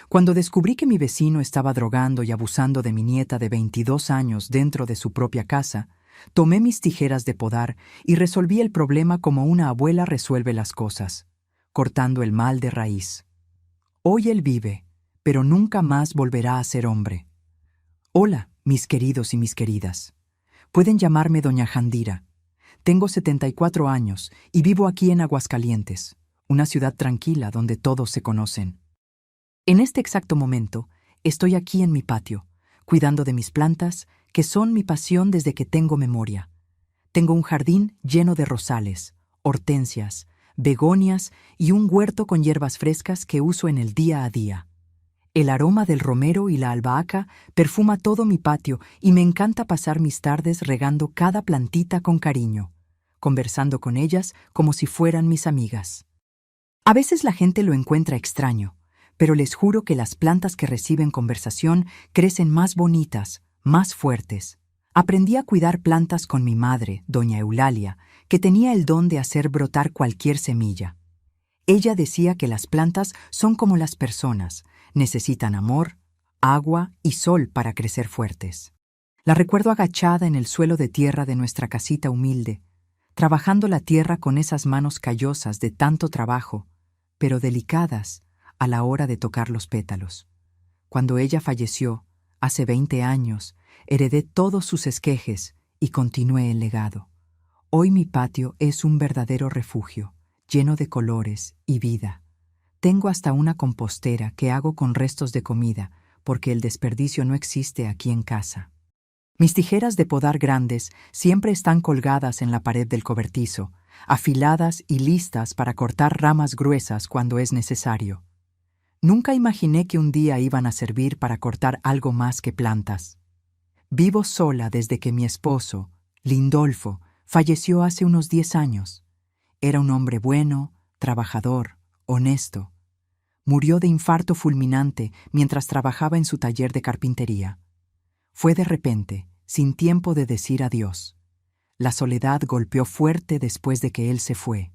Cuando descubrí que mi vecino estaba drogando y abusando de mi nieta de 22 años dentro de su propia casa, tomé mis tijeras de podar y resolví el problema como una abuela resuelve las cosas, cortando el mal de raíz. Hoy él vive, pero nunca más volverá a ser hombre. Hola, mis queridos y mis queridas. Pueden llamarme Doña Jandira. Tengo 74 años y vivo aquí en Aguascalientes, una ciudad tranquila donde todos se conocen. En este exacto momento, estoy aquí en mi patio, cuidando de mis plantas, que son mi pasión desde que tengo memoria. Tengo un jardín lleno de rosales, hortensias, begonias y un huerto con hierbas frescas que uso en el día a día. El aroma del romero y la albahaca perfuma todo mi patio y me encanta pasar mis tardes regando cada plantita con cariño, conversando con ellas como si fueran mis amigas. A veces la gente lo encuentra extraño, pero les juro que las plantas que reciben conversación crecen más bonitas, más fuertes. Aprendí a cuidar plantas con mi madre, doña Eulalia, que tenía el don de hacer brotar cualquier semilla. Ella decía que las plantas son como las personas, necesitan amor, agua y sol para crecer fuertes. La recuerdo agachada en el suelo de tierra de nuestra casita humilde, trabajando la tierra con esas manos callosas de tanto trabajo, pero delicadas a la hora de tocar los pétalos. Cuando ella falleció, hace 20 años, heredé todos sus esquejes y continué el legado. Hoy mi patio es un verdadero refugio, lleno de colores y vida. Tengo hasta una compostera que hago con restos de comida, porque el desperdicio no existe aquí en casa. Mis tijeras de podar grandes siempre están colgadas en la pared del cobertizo, afiladas y listas para cortar ramas gruesas cuando es necesario. Nunca imaginé que un día iban a servir para cortar algo más que plantas. Vivo sola desde que mi esposo, Lindolfo, falleció hace unos 10 años. Era un hombre bueno, trabajador, honesto. Murió de infarto fulminante mientras trabajaba en su taller de carpintería. Fue de repente, sin tiempo de decir adiós. La soledad golpeó fuerte después de que él se fue.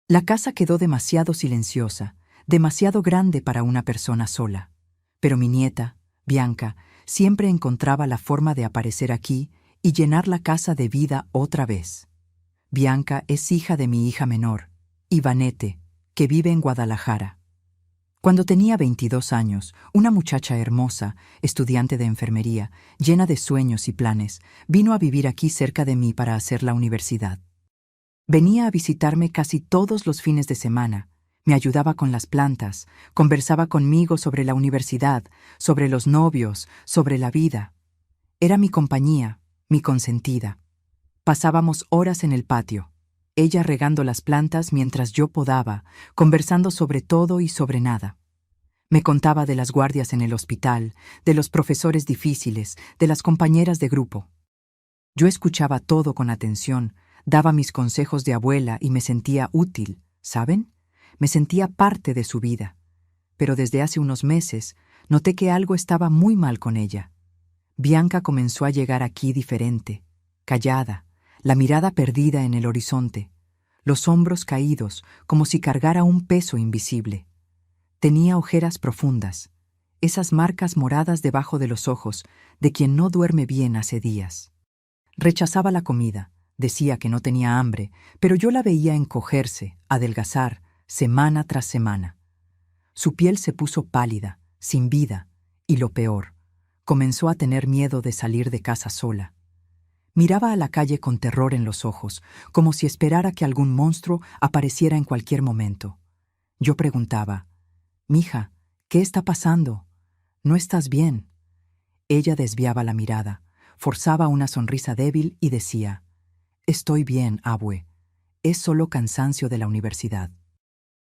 La casa quedó demasiado silenciosa, demasiado grande para una persona sola. Pero mi nieta, Bianca, siempre encontraba la forma de aparecer aquí y llenar la casa de vida otra vez. Bianca es hija de mi hija menor, Ivanete, que vive en Guadalajara. Cuando tenía 22 años, una muchacha hermosa, estudiante de enfermería, llena de sueños y planes, vino a vivir aquí cerca de mí para hacer la universidad. Venía a visitarme casi todos los fines de semana, me ayudaba con las plantas, conversaba conmigo sobre la universidad, sobre los novios, sobre la vida. Era mi compañía, mi consentida. Pasábamos horas en el patio, ella regando las plantas mientras yo podaba, conversando sobre todo y sobre nada. Me contaba de las guardias en el hospital, de los profesores difíciles, de las compañeras de grupo. Yo escuchaba todo con atención, daba mis consejos de abuela y me sentía útil, ¿saben? Me sentía parte de su vida. Pero desde hace unos meses noté que algo estaba muy mal con ella. Bianca comenzó a llegar aquí diferente, callada, la mirada perdida en el horizonte, los hombros caídos como si cargara un peso invisible. Tenía ojeras profundas, esas marcas moradas debajo de los ojos de quien no duerme bien hace días. Rechazaba la comida, decía que no tenía hambre, pero yo la veía encogerse, adelgazar, semana tras semana. Su piel se puso pálida, sin vida, y lo peor, comenzó a tener miedo de salir de casa sola. Miraba a la calle con terror en los ojos, como si esperara que algún monstruo apareciera en cualquier momento. Yo preguntaba, «Mija, ¿qué está pasando? ¿No estás bien?» Ella desviaba la mirada, forzaba una sonrisa débil y decía, «Estoy bien, abue. Es solo cansancio de la universidad.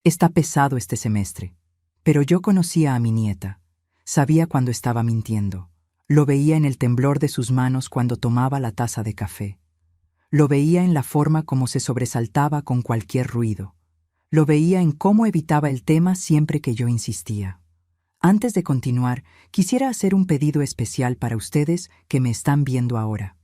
Está pesado este semestre». Pero yo conocía a mi nieta. Sabía cuando estaba mintiendo. Lo veía en el temblor de sus manos cuando tomaba la taza de café. Lo veía en la forma como se sobresaltaba con cualquier ruido. Lo veía en cómo evitaba el tema siempre que yo insistía. Antes de continuar, quisiera hacer un pedido especial para ustedes que me están viendo ahora.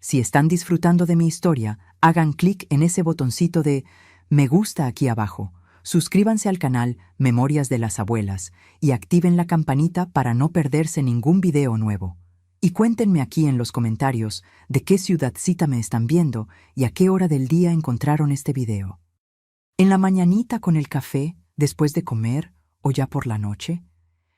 Si están disfrutando de mi historia, hagan clic en ese botoncito de me gusta aquí abajo. Suscríbanse al canal Memorias de las Abuelas y activen la campanita para no perderse ningún video nuevo. Y cuéntenme aquí en los comentarios de qué ciudadcita me están viendo y a qué hora del día encontraron este video. ¿En la mañanita con el café, después de comer o ya por la noche?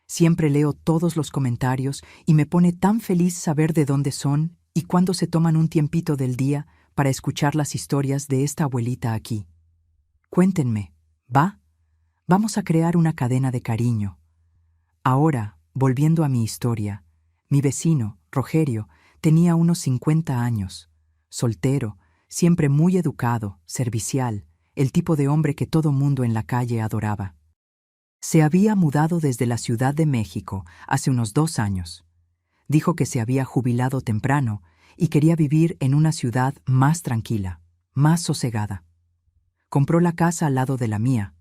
Siempre leo todos los comentarios y me pone tan feliz saber de dónde son y cuándo se toman un tiempito del día para escuchar las historias de esta abuelita aquí. Cuéntenme, ¿va? Vamos a crear una cadena de cariño. Ahora, volviendo a mi historia, mi vecino, Rogerio, tenía unos 50 años, soltero, siempre muy educado, servicial, el tipo de hombre que todo mundo en la calle adoraba. Se había mudado desde la Ciudad de México hace unos 2 años. Dijo que se había jubilado temprano y quería vivir en una ciudad más tranquila, más sosegada. Compró la casa al lado de la mía,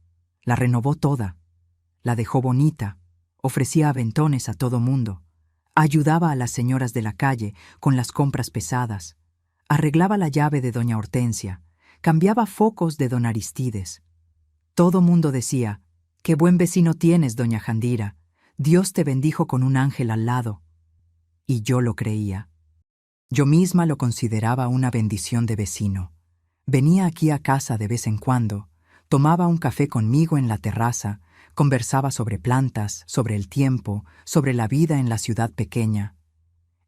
la renovó toda, la dejó bonita, ofrecía aventones a todo mundo, ayudaba a las señoras de la calle con las compras pesadas, arreglaba la llave de doña Hortensia, cambiaba focos de don Aristides. Todo mundo decía: «Qué buen vecino tienes, doña Jandira, Dios te bendijo con un ángel al lado». Y yo lo creía. Yo misma lo consideraba una bendición de vecino. Venía aquí a casa de vez en cuando, tomaba un café conmigo en la terraza, conversaba sobre plantas, sobre el tiempo, sobre la vida en la ciudad pequeña.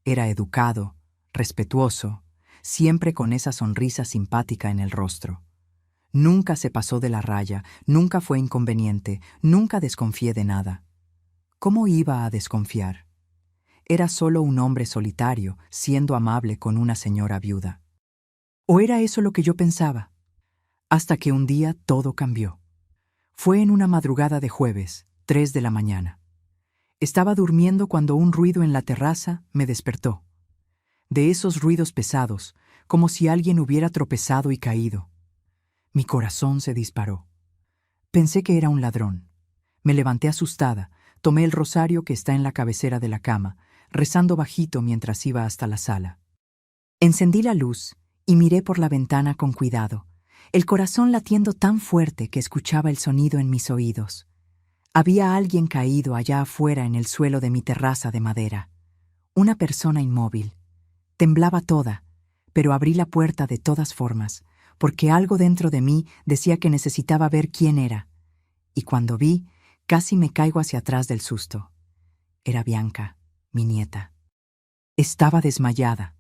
Era educado, respetuoso, siempre con esa sonrisa simpática en el rostro. Nunca se pasó de la raya, nunca fue inconveniente, nunca desconfié de nada. ¿Cómo iba a desconfiar? Era solo un hombre solitario, siendo amable con una señora viuda. ¿O era eso lo que yo pensaba? Hasta que un día todo cambió. Fue en una madrugada de jueves, 3 de la mañana. Estaba durmiendo cuando un ruido en la terraza me despertó. De esos ruidos pesados, como si alguien hubiera tropezado y caído. Mi corazón se disparó. Pensé que era un ladrón. Me levanté asustada, tomé el rosario que está en la cabecera de la cama, rezando bajito mientras iba hasta la sala. Encendí la luz y miré por la ventana con cuidado, el corazón latiendo tan fuerte que escuchaba el sonido en mis oídos. Había alguien caído allá afuera en el suelo de mi terraza de madera. Una persona inmóvil. Temblaba toda, pero abrí la puerta de todas formas, porque algo dentro de mí decía que necesitaba ver quién era. Y cuando vi, casi me caigo hacia atrás del susto. Era Bianca, mi nieta. Estaba desmayada,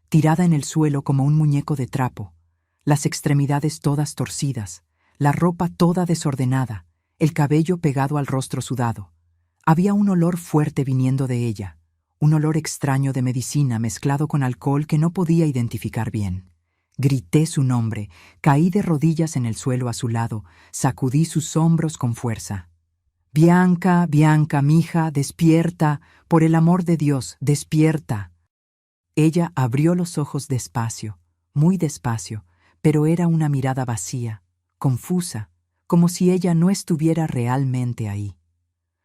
tirada en el suelo como un muñeco de trapo, las extremidades todas torcidas, la ropa toda desordenada, el cabello pegado al rostro sudado. Había un olor fuerte viniendo de ella, un olor extraño de medicina mezclado con alcohol que no podía identificar bien. Grité su nombre, caí de rodillas en el suelo a su lado, sacudí sus hombros con fuerza. «Bianca, Bianca, mija, despierta, por el amor de Dios, despierta». Ella abrió los ojos despacio, muy despacio, pero era una mirada vacía, confusa, como si ella no estuviera realmente ahí.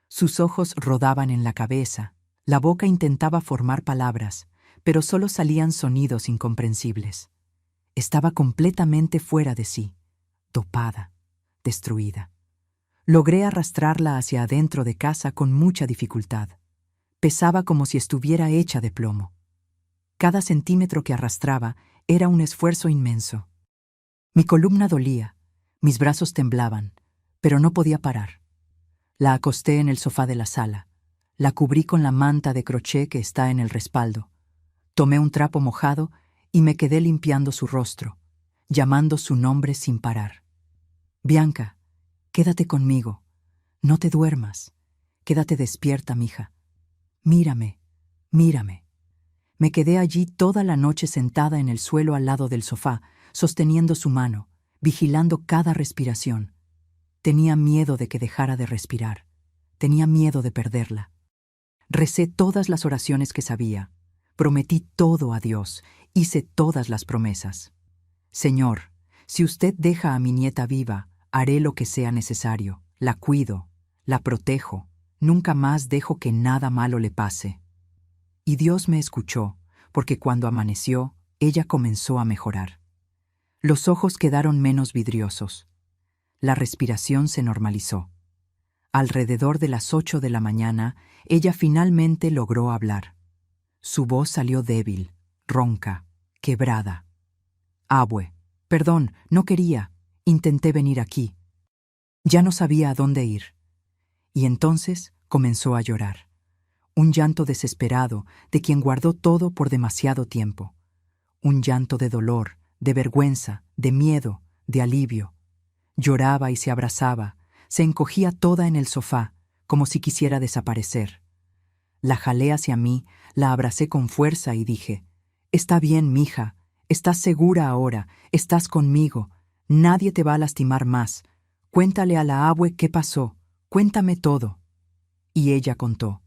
Sus ojos rodaban en la cabeza, la boca intentaba formar palabras, pero solo salían sonidos incomprensibles. Estaba completamente fuera de sí, dopada, destruida. Logré arrastrarla hacia adentro de casa con mucha dificultad. Pesaba como si estuviera hecha de plomo. Cada centímetro que arrastraba era un esfuerzo inmenso. Mi columna dolía, mis brazos temblaban, pero no podía parar. La acosté en el sofá de la sala, la cubrí con la manta de crochet que está en el respaldo. Tomé un trapo mojado y me quedé limpiando su rostro, llamando su nombre sin parar. «Bianca, quédate conmigo, no te duermas, quédate despierta, mija. Mírame, mírame». Me quedé allí toda la noche sentada en el suelo al lado del sofá, sosteniendo su mano, vigilando cada respiración. Tenía miedo de que dejara de respirar, tenía miedo de perderla. Recé todas las oraciones que sabía, prometí todo a Dios, hice todas las promesas. «Señor, si usted deja a mi nieta viva, haré lo que sea necesario, la cuido, la protejo, nunca más dejo que nada malo le pase». Y Dios me escuchó, porque cuando amaneció, ella comenzó a mejorar. Los ojos quedaron menos vidriosos. La respiración se normalizó. Alrededor de las 8 de la mañana, ella finalmente logró hablar. Su voz salió débil, ronca, quebrada. Abue, perdón, no quería. Intenté venir aquí. Ya no sabía a dónde ir. Y entonces comenzó a llorar. Un llanto desesperado de quien guardó todo por demasiado tiempo. Un llanto de dolor, de vergüenza, de miedo, de alivio. Lloraba y se abrazaba, se encogía toda en el sofá, como si quisiera desaparecer. La jalé hacia mí, la abracé con fuerza y dije: «Está bien, mija, estás segura ahora, estás conmigo, nadie te va a lastimar más. Cuéntale a la abue qué pasó, cuéntame todo». Y ella contó.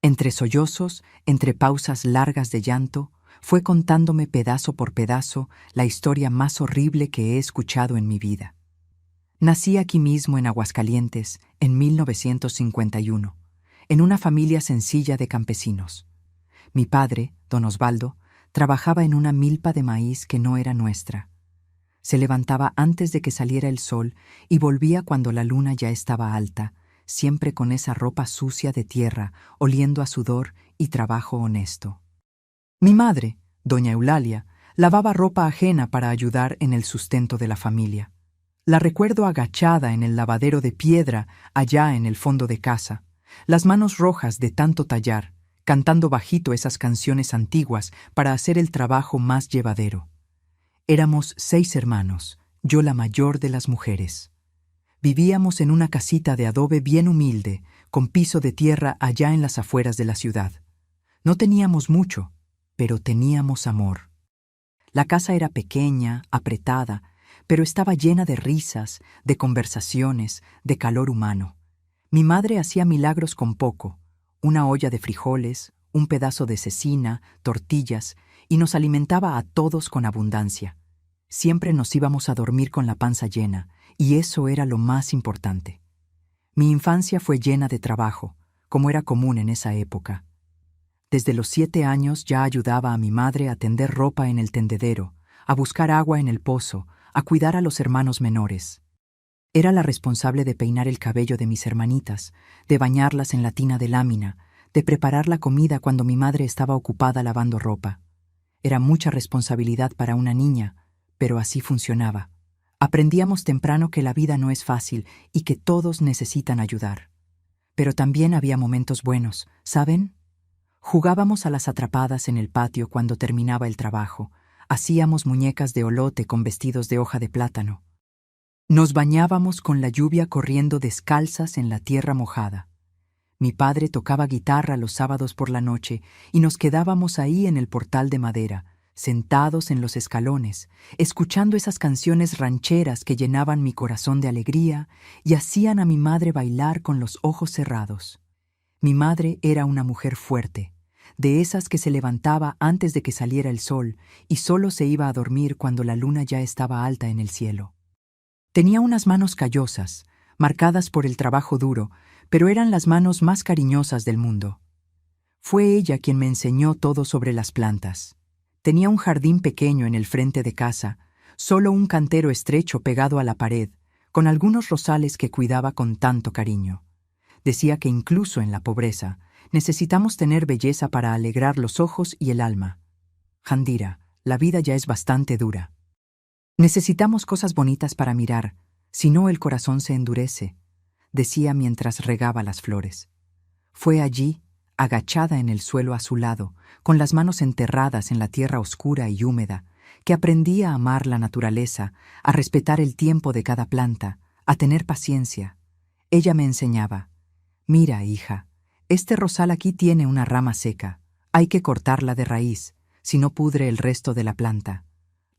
Entre sollozos, entre pausas largas de llanto, fue contándome pedazo por pedazo la historia más horrible que he escuchado en mi vida. Nací aquí mismo en Aguascalientes, en 1951, en una familia sencilla de campesinos. Mi padre, don Osvaldo, trabajaba en una milpa de maíz que no era nuestra. Se levantaba antes de que saliera el sol y volvía cuando la luna ya estaba alta, siempre con esa ropa sucia de tierra, oliendo a sudor y trabajo honesto. Mi madre, doña Eulalia, lavaba ropa ajena para ayudar en el sustento de la familia. La recuerdo agachada en el lavadero de piedra allá en el fondo de casa, las manos rojas de tanto tallar, cantando bajito esas canciones antiguas para hacer el trabajo más llevadero. Éramos 6 hermanos, yo la mayor de las mujeres. Vivíamos en una casita de adobe bien humilde, con piso de tierra allá en las afueras de la ciudad. No teníamos mucho, pero teníamos amor. La casa era pequeña, apretada, pero estaba llena de risas, de conversaciones, de calor humano. Mi madre hacía milagros con poco, una olla de frijoles, un pedazo de cecina, tortillas, y nos alimentaba a todos con abundancia. Siempre nos íbamos a dormir con la panza llena, y eso era lo más importante. Mi infancia fue llena de trabajo, como era común en esa época. Desde los 7 años ya ayudaba a mi madre a tender ropa en el tendedero, a buscar agua en el pozo, a cuidar a los hermanos menores. Era la responsable de peinar el cabello de mis hermanitas, de bañarlas en la tina de lámina, de preparar la comida cuando mi madre estaba ocupada lavando ropa. Era mucha responsabilidad para una niña, pero así funcionaba. Aprendíamos temprano que la vida no es fácil y que todos necesitan ayudar. Pero también había momentos buenos, ¿saben? Jugábamos a las atrapadas en el patio cuando terminaba el trabajo. Hacíamos muñecas de olote con vestidos de hoja de plátano. Nos bañábamos con la lluvia corriendo descalzas en la tierra mojada. Mi padre tocaba guitarra los sábados por la noche y nos quedábamos ahí en el portal de madera, sentados en los escalones, escuchando esas canciones rancheras que llenaban mi corazón de alegría y hacían a mi madre bailar con los ojos cerrados. Mi madre era una mujer fuerte, de esas que se levantaba antes de que saliera el sol y solo se iba a dormir cuando la luna ya estaba alta en el cielo. Tenía unas manos callosas, marcadas por el trabajo duro, pero eran las manos más cariñosas del mundo. Fue ella quien me enseñó todo sobre las plantas. Tenía un jardín pequeño en el frente de casa, solo un cantero estrecho pegado a la pared, con algunos rosales que cuidaba con tanto cariño. Decía que incluso en la pobreza, necesitamos tener belleza para alegrar los ojos y el alma. Jandira, la vida ya es bastante dura. Necesitamos cosas bonitas para mirar, si no el corazón se endurece, decía mientras regaba las flores. Fue allí, agachada en el suelo a su lado, con las manos enterradas en la tierra oscura y húmeda, que aprendí a amar la naturaleza, a respetar el tiempo de cada planta, a tener paciencia. Ella me enseñaba: «Mira, hija, este rosal aquí tiene una rama seca. Hay que cortarla de raíz, si no pudre el resto de la planta.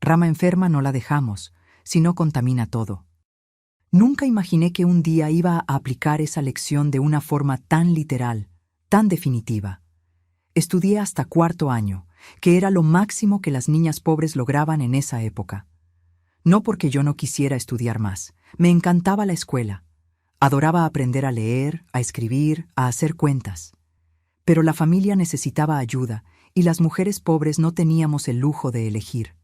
Rama enferma no la dejamos, si no contamina todo». Nunca imaginé que un día iba a aplicar esa lección de una forma tan literal, tan definitiva. Estudié hasta 4º año, que era lo máximo que las niñas pobres lograban en esa época. No porque yo no quisiera estudiar más, me encantaba la escuela. Adoraba aprender a leer, a escribir, a hacer cuentas. Pero la familia necesitaba ayuda y las mujeres pobres no teníamos el lujo de elegir.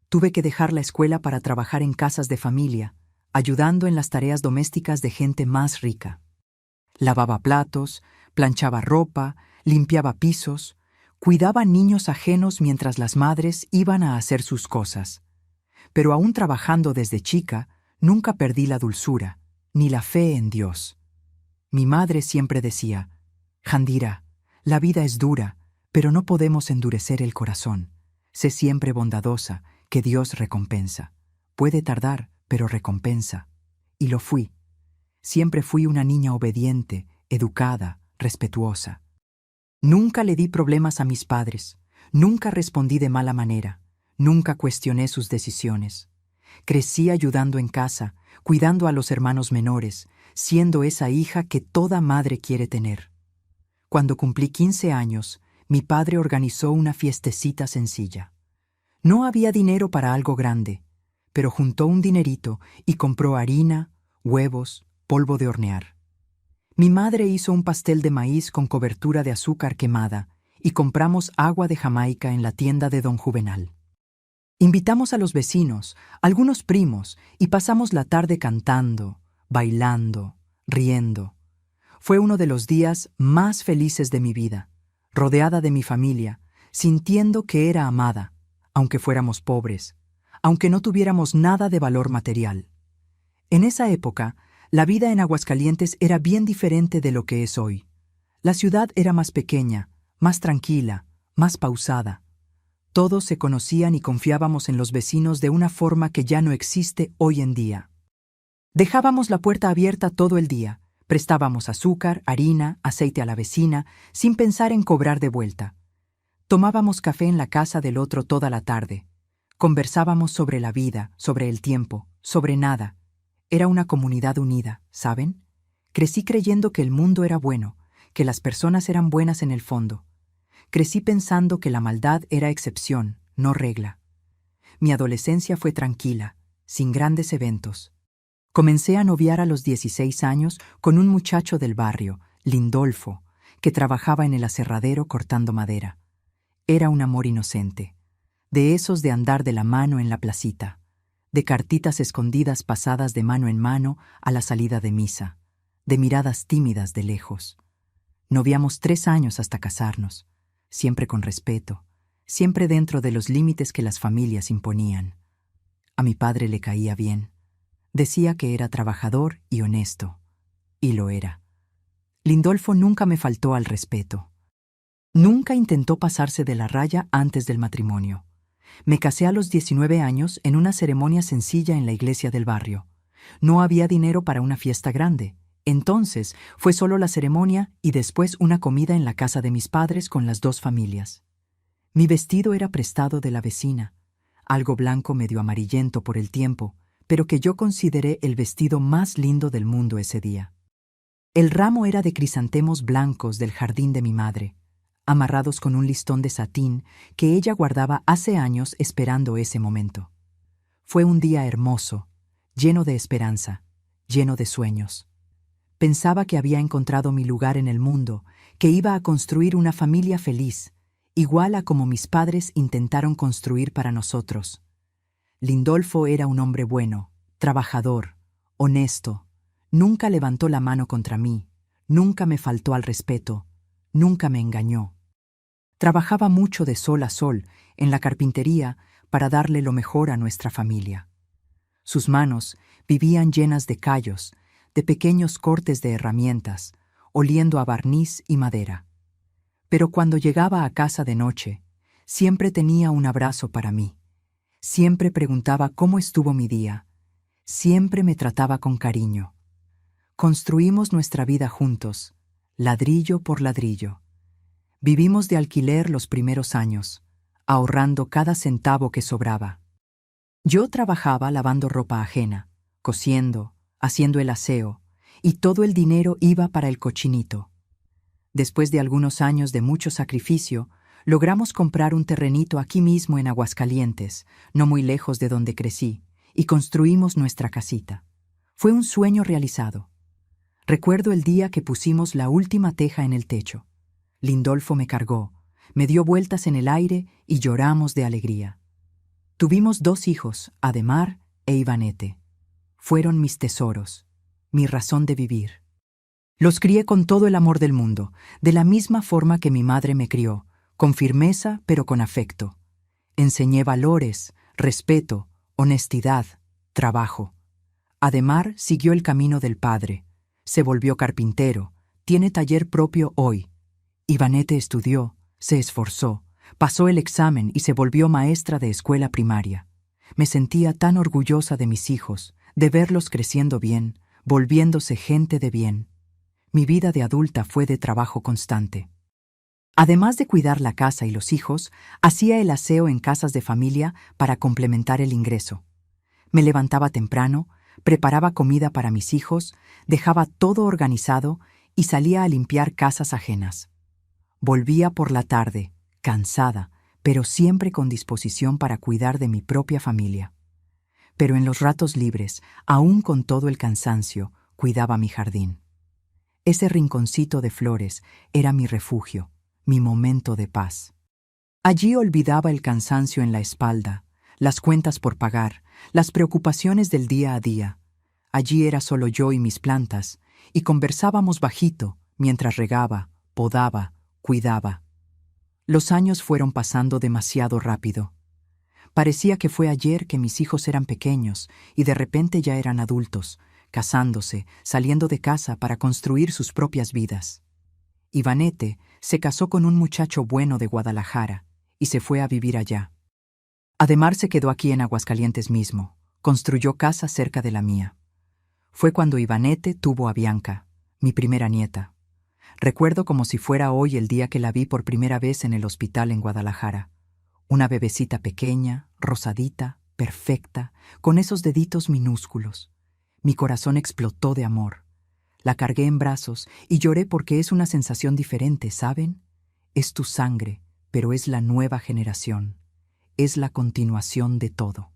Tuve que dejar la escuela para trabajar en casas de familia, ayudando en las tareas domésticas de gente más rica. Lavaba platos, planchaba ropa, limpiaba pisos, cuidaba niños ajenos mientras las madres iban a hacer sus cosas. Pero aún trabajando desde chica, nunca perdí la dulzura, ni la fe en Dios. Mi madre siempre decía: Jandira, la vida es dura, pero no podemos endurecer el corazón. Sé siempre bondadosa, que Dios recompensa. Puede tardar, pero recompensa. Y lo fui. Siempre fui una niña obediente, educada, respetuosa. Nunca le di problemas a mis padres, nunca respondí de mala manera, nunca cuestioné sus decisiones. Crecí ayudando en casa, cuidando a los hermanos menores, siendo esa hija que toda madre quiere tener. Cuando cumplí 15 años, mi padre organizó una fiestecita sencilla. No había dinero para algo grande, pero juntó un dinerito y compró harina, huevos, polvo de hornear. Mi madre hizo un pastel de maíz con cobertura de azúcar quemada y compramos agua de Jamaica en la tienda de don Juvenal. Invitamos a los vecinos, algunos primos, y pasamos la tarde cantando, bailando, riendo. Fue uno de los días más felices de mi vida, rodeada de mi familia, sintiendo que era amada, aunque fuéramos pobres, aunque no tuviéramos nada de valor material. En esa época, la vida en Aguascalientes era bien diferente de lo que es hoy. La ciudad era más pequeña, más tranquila, más pausada. Todos se conocían y confiábamos en los vecinos de una forma que ya no existe hoy en día. Dejábamos la puerta abierta todo el día, prestábamos azúcar, harina, aceite a la vecina, sin pensar en cobrar de vuelta. Tomábamos café en la casa del otro toda la tarde. Conversábamos sobre la vida, sobre el tiempo, sobre nada. Era una comunidad unida, ¿saben? Crecí creyendo que el mundo era bueno, que las personas eran buenas en el fondo. Crecí pensando que la maldad era excepción, no regla. Mi adolescencia fue tranquila, sin grandes eventos. Comencé a noviar a los 16 años con un muchacho del barrio, Lindolfo, que trabajaba en el aserradero cortando madera. Era un amor inocente, de esos de andar de la mano en la placita, de cartitas escondidas pasadas de mano en mano a la salida de misa, de miradas tímidas de lejos. Noviamos 3 años hasta casarnos, siempre con respeto, siempre dentro de los límites que las familias imponían. A mi padre le caía bien. Decía que era trabajador y honesto, y lo era. Lindolfo nunca me faltó al respeto. Nunca intentó pasarse de la raya antes del matrimonio. Me casé a los 19 años en una ceremonia sencilla en la iglesia del barrio. No había dinero para una fiesta grande. Entonces fue solo la ceremonia y después una comida en la casa de mis padres con las 2 familias. Mi vestido era prestado de la vecina, algo blanco medio amarillento por el tiempo, pero que yo consideré el vestido más lindo del mundo ese día. El ramo era de crisantemos blancos del jardín de mi madre, amarrados con un listón de satín que ella guardaba hace años esperando ese momento. Fue un día hermoso, lleno de esperanza, lleno de sueños. Pensaba que había encontrado mi lugar en el mundo, que iba a construir una familia feliz, igual a como mis padres intentaron construir para nosotros. Lindolfo era un hombre bueno, trabajador, honesto. Nunca levantó la mano contra mí, nunca me faltó al respeto, nunca me engañó. Trabajaba mucho de sol a sol en la carpintería para darle lo mejor a nuestra familia. Sus manos vivían llenas de callos, de pequeños cortes de herramientas, oliendo a barniz y madera. Pero cuando llegaba a casa de noche, siempre tenía un abrazo para mí. Siempre preguntaba cómo estuvo mi día. Siempre me trataba con cariño. Construimos nuestra vida juntos, ladrillo por ladrillo. Vivimos de alquiler los primeros años, ahorrando cada centavo que sobraba. Yo trabajaba lavando ropa ajena, cosiendo, haciendo el aseo, y todo el dinero iba para el cochinito. Después de algunos años de mucho sacrificio, logramos comprar un terrenito aquí mismo en Aguascalientes, no muy lejos de donde crecí, y construimos nuestra casita. Fue un sueño realizado. Recuerdo el día que pusimos la última teja en el techo. Lindolfo me cargó, me dio vueltas en el aire y lloramos de alegría. Tuvimos 2 hijos, Ademar e Ivanete. Fueron mis tesoros, mi razón de vivir. Los crié con todo el amor del mundo, de la misma forma que mi madre me crió, con firmeza pero con afecto. Enseñé valores, respeto, honestidad, trabajo. Ademar siguió el camino del padre, se volvió carpintero, tiene taller propio hoy. Ivanete estudió, se esforzó, pasó el examen y se volvió maestra de escuela primaria. Me sentía tan orgullosa de mis hijos, de verlos creciendo bien, volviéndose gente de bien. Mi vida de adulta fue de trabajo constante. Además de cuidar la casa y los hijos, hacía el aseo en casas de familia para complementar el ingreso. Me levantaba temprano, preparaba comida para mis hijos, dejaba todo organizado y salía a limpiar casas ajenas. Volvía por la tarde, cansada, pero siempre con disposición para cuidar de mi propia familia. Pero en los ratos libres, aún con todo el cansancio, cuidaba mi jardín. Ese rinconcito de flores era mi refugio, mi momento de paz. Allí olvidaba el cansancio en la espalda, las cuentas por pagar, las preocupaciones del día a día. Allí era solo yo y mis plantas, y conversábamos bajito mientras regaba, podaba, cuidaba. Los años fueron pasando demasiado rápido. Parecía que fue ayer que mis hijos eran pequeños y de repente ya eran adultos, casándose, saliendo de casa para construir sus propias vidas. Ivanete se casó con un muchacho bueno de Guadalajara y se fue a vivir allá. Ademar se quedó aquí en Aguascalientes mismo, construyó casa cerca de la mía. Fue cuando Ivanete tuvo a Bianca, mi primera nieta. Recuerdo como si fuera hoy el día que la vi por primera vez en el hospital en Guadalajara. Una bebecita pequeña, rosadita, perfecta, con esos deditos minúsculos. Mi corazón explotó de amor. La cargué en brazos y lloré porque es una sensación diferente, ¿saben? Es tu sangre, pero es la nueva generación. Es la continuación de todo.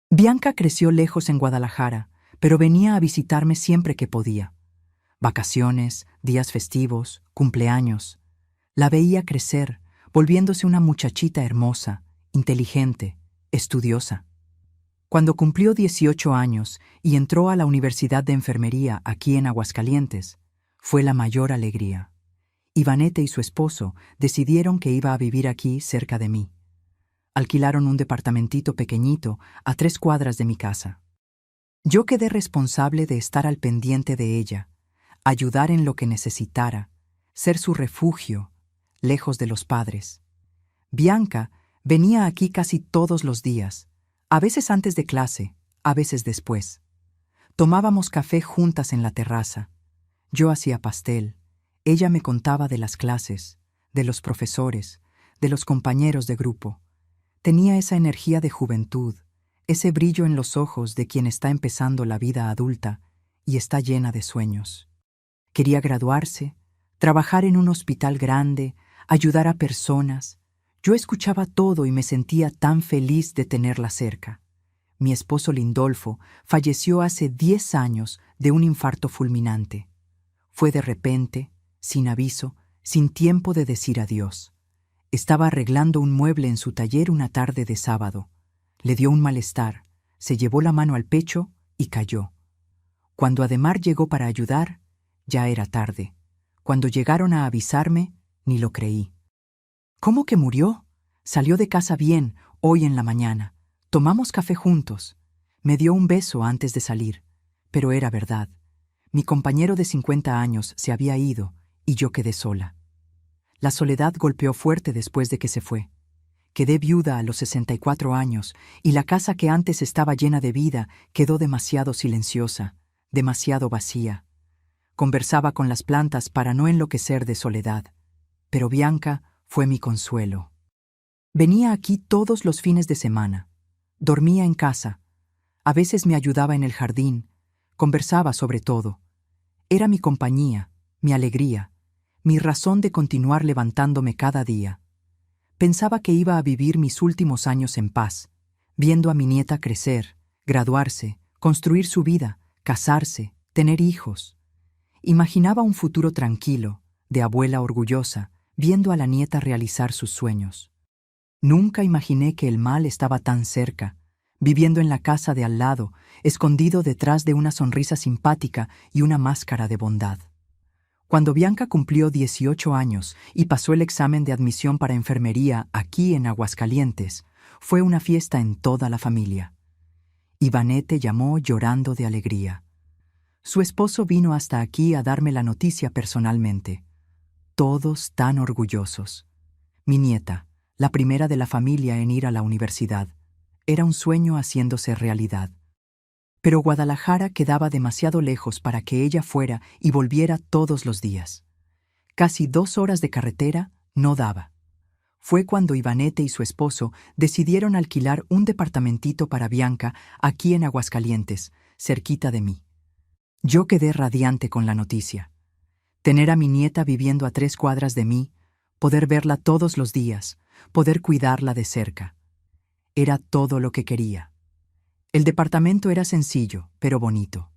Bianca creció lejos en Guadalajara, pero venía a visitarme siempre que podía. Vacaciones, días festivos, cumpleaños. La veía crecer, volviéndose una muchachita hermosa, inteligente, estudiosa. Cuando cumplió 18 años y entró a la Universidad de Enfermería aquí en Aguascalientes, fue la mayor alegría. Ivanete y su esposo decidieron que iba a vivir aquí cerca de mí. Alquilaron un departamentito pequeñito a 3 cuadras de mi casa. Yo quedé responsable de estar al pendiente de ella, ayudar en lo que necesitara, ser su refugio, lejos de los padres. Bianca venía aquí casi todos los días, a veces antes de clase, a veces después. Tomábamos café juntas en la terraza. Yo hacía pastel. Ella me contaba de las clases, de los profesores, de los compañeros de grupo. Tenía esa energía de juventud, ese brillo en los ojos de quien está empezando la vida adulta y está llena de sueños. Quería graduarse, trabajar en un hospital grande, ayudar a personas. Yo escuchaba todo y me sentía tan feliz de tenerla cerca. Mi esposo Lindolfo falleció hace 10 años de un infarto fulminante. Fue de repente, sin aviso, sin tiempo de decir adiós. Estaba arreglando un mueble en su taller una tarde de sábado. Le dio un malestar, se llevó la mano al pecho y cayó. Cuando Ademar llegó para ayudar, ya era tarde. Cuando llegaron a avisarme, ni lo creí. ¿Cómo que murió? Salió de casa bien, hoy en la mañana. Tomamos café juntos. Me dio un beso antes de salir. Pero era verdad. Mi compañero de 50 años se había ido y yo quedé sola. La soledad golpeó fuerte después de que se fue. Quedé viuda a los 64 años y la casa que antes estaba llena de vida quedó demasiado silenciosa, demasiado vacía. Conversaba con las plantas para no enloquecer de soledad. Pero Bianca fue mi consuelo. Venía aquí todos los fines de semana. Dormía en casa. A veces me ayudaba en el jardín. Conversaba sobre todo. Era mi compañía, mi alegría, mi razón de continuar levantándome cada día. Pensaba que iba a vivir mis últimos años en paz, viendo a mi nieta crecer, graduarse, construir su vida, casarse, tener hijos. Imaginaba un futuro tranquilo, de abuela orgullosa, viendo a la nieta realizar sus sueños. Nunca imaginé que el mal estaba tan cerca, viviendo en la casa de al lado, escondido detrás de una sonrisa simpática y una máscara de bondad. Cuando Bianca cumplió 18 años y pasó el examen de admisión para enfermería aquí en Aguascalientes, fue una fiesta en toda la familia. Ivanete llamó llorando de alegría. Su esposo vino hasta aquí a darme la noticia personalmente. Todos tan orgullosos. Mi nieta, la primera de la familia en ir a la universidad, era un sueño haciéndose realidad. Pero Guadalajara quedaba demasiado lejos para que ella fuera y volviera todos los días. Casi 2 horas de carretera no daba. Fue cuando Ivanete y su esposo decidieron alquilar un departamentito para Bianca aquí en Aguascalientes, cerquita de mí. Yo quedé radiante con la noticia. Tener a mi nieta viviendo a 3 cuadras de mí, poder verla todos los días, poder cuidarla de cerca. Era todo lo que quería. El departamento era sencillo, pero bonito.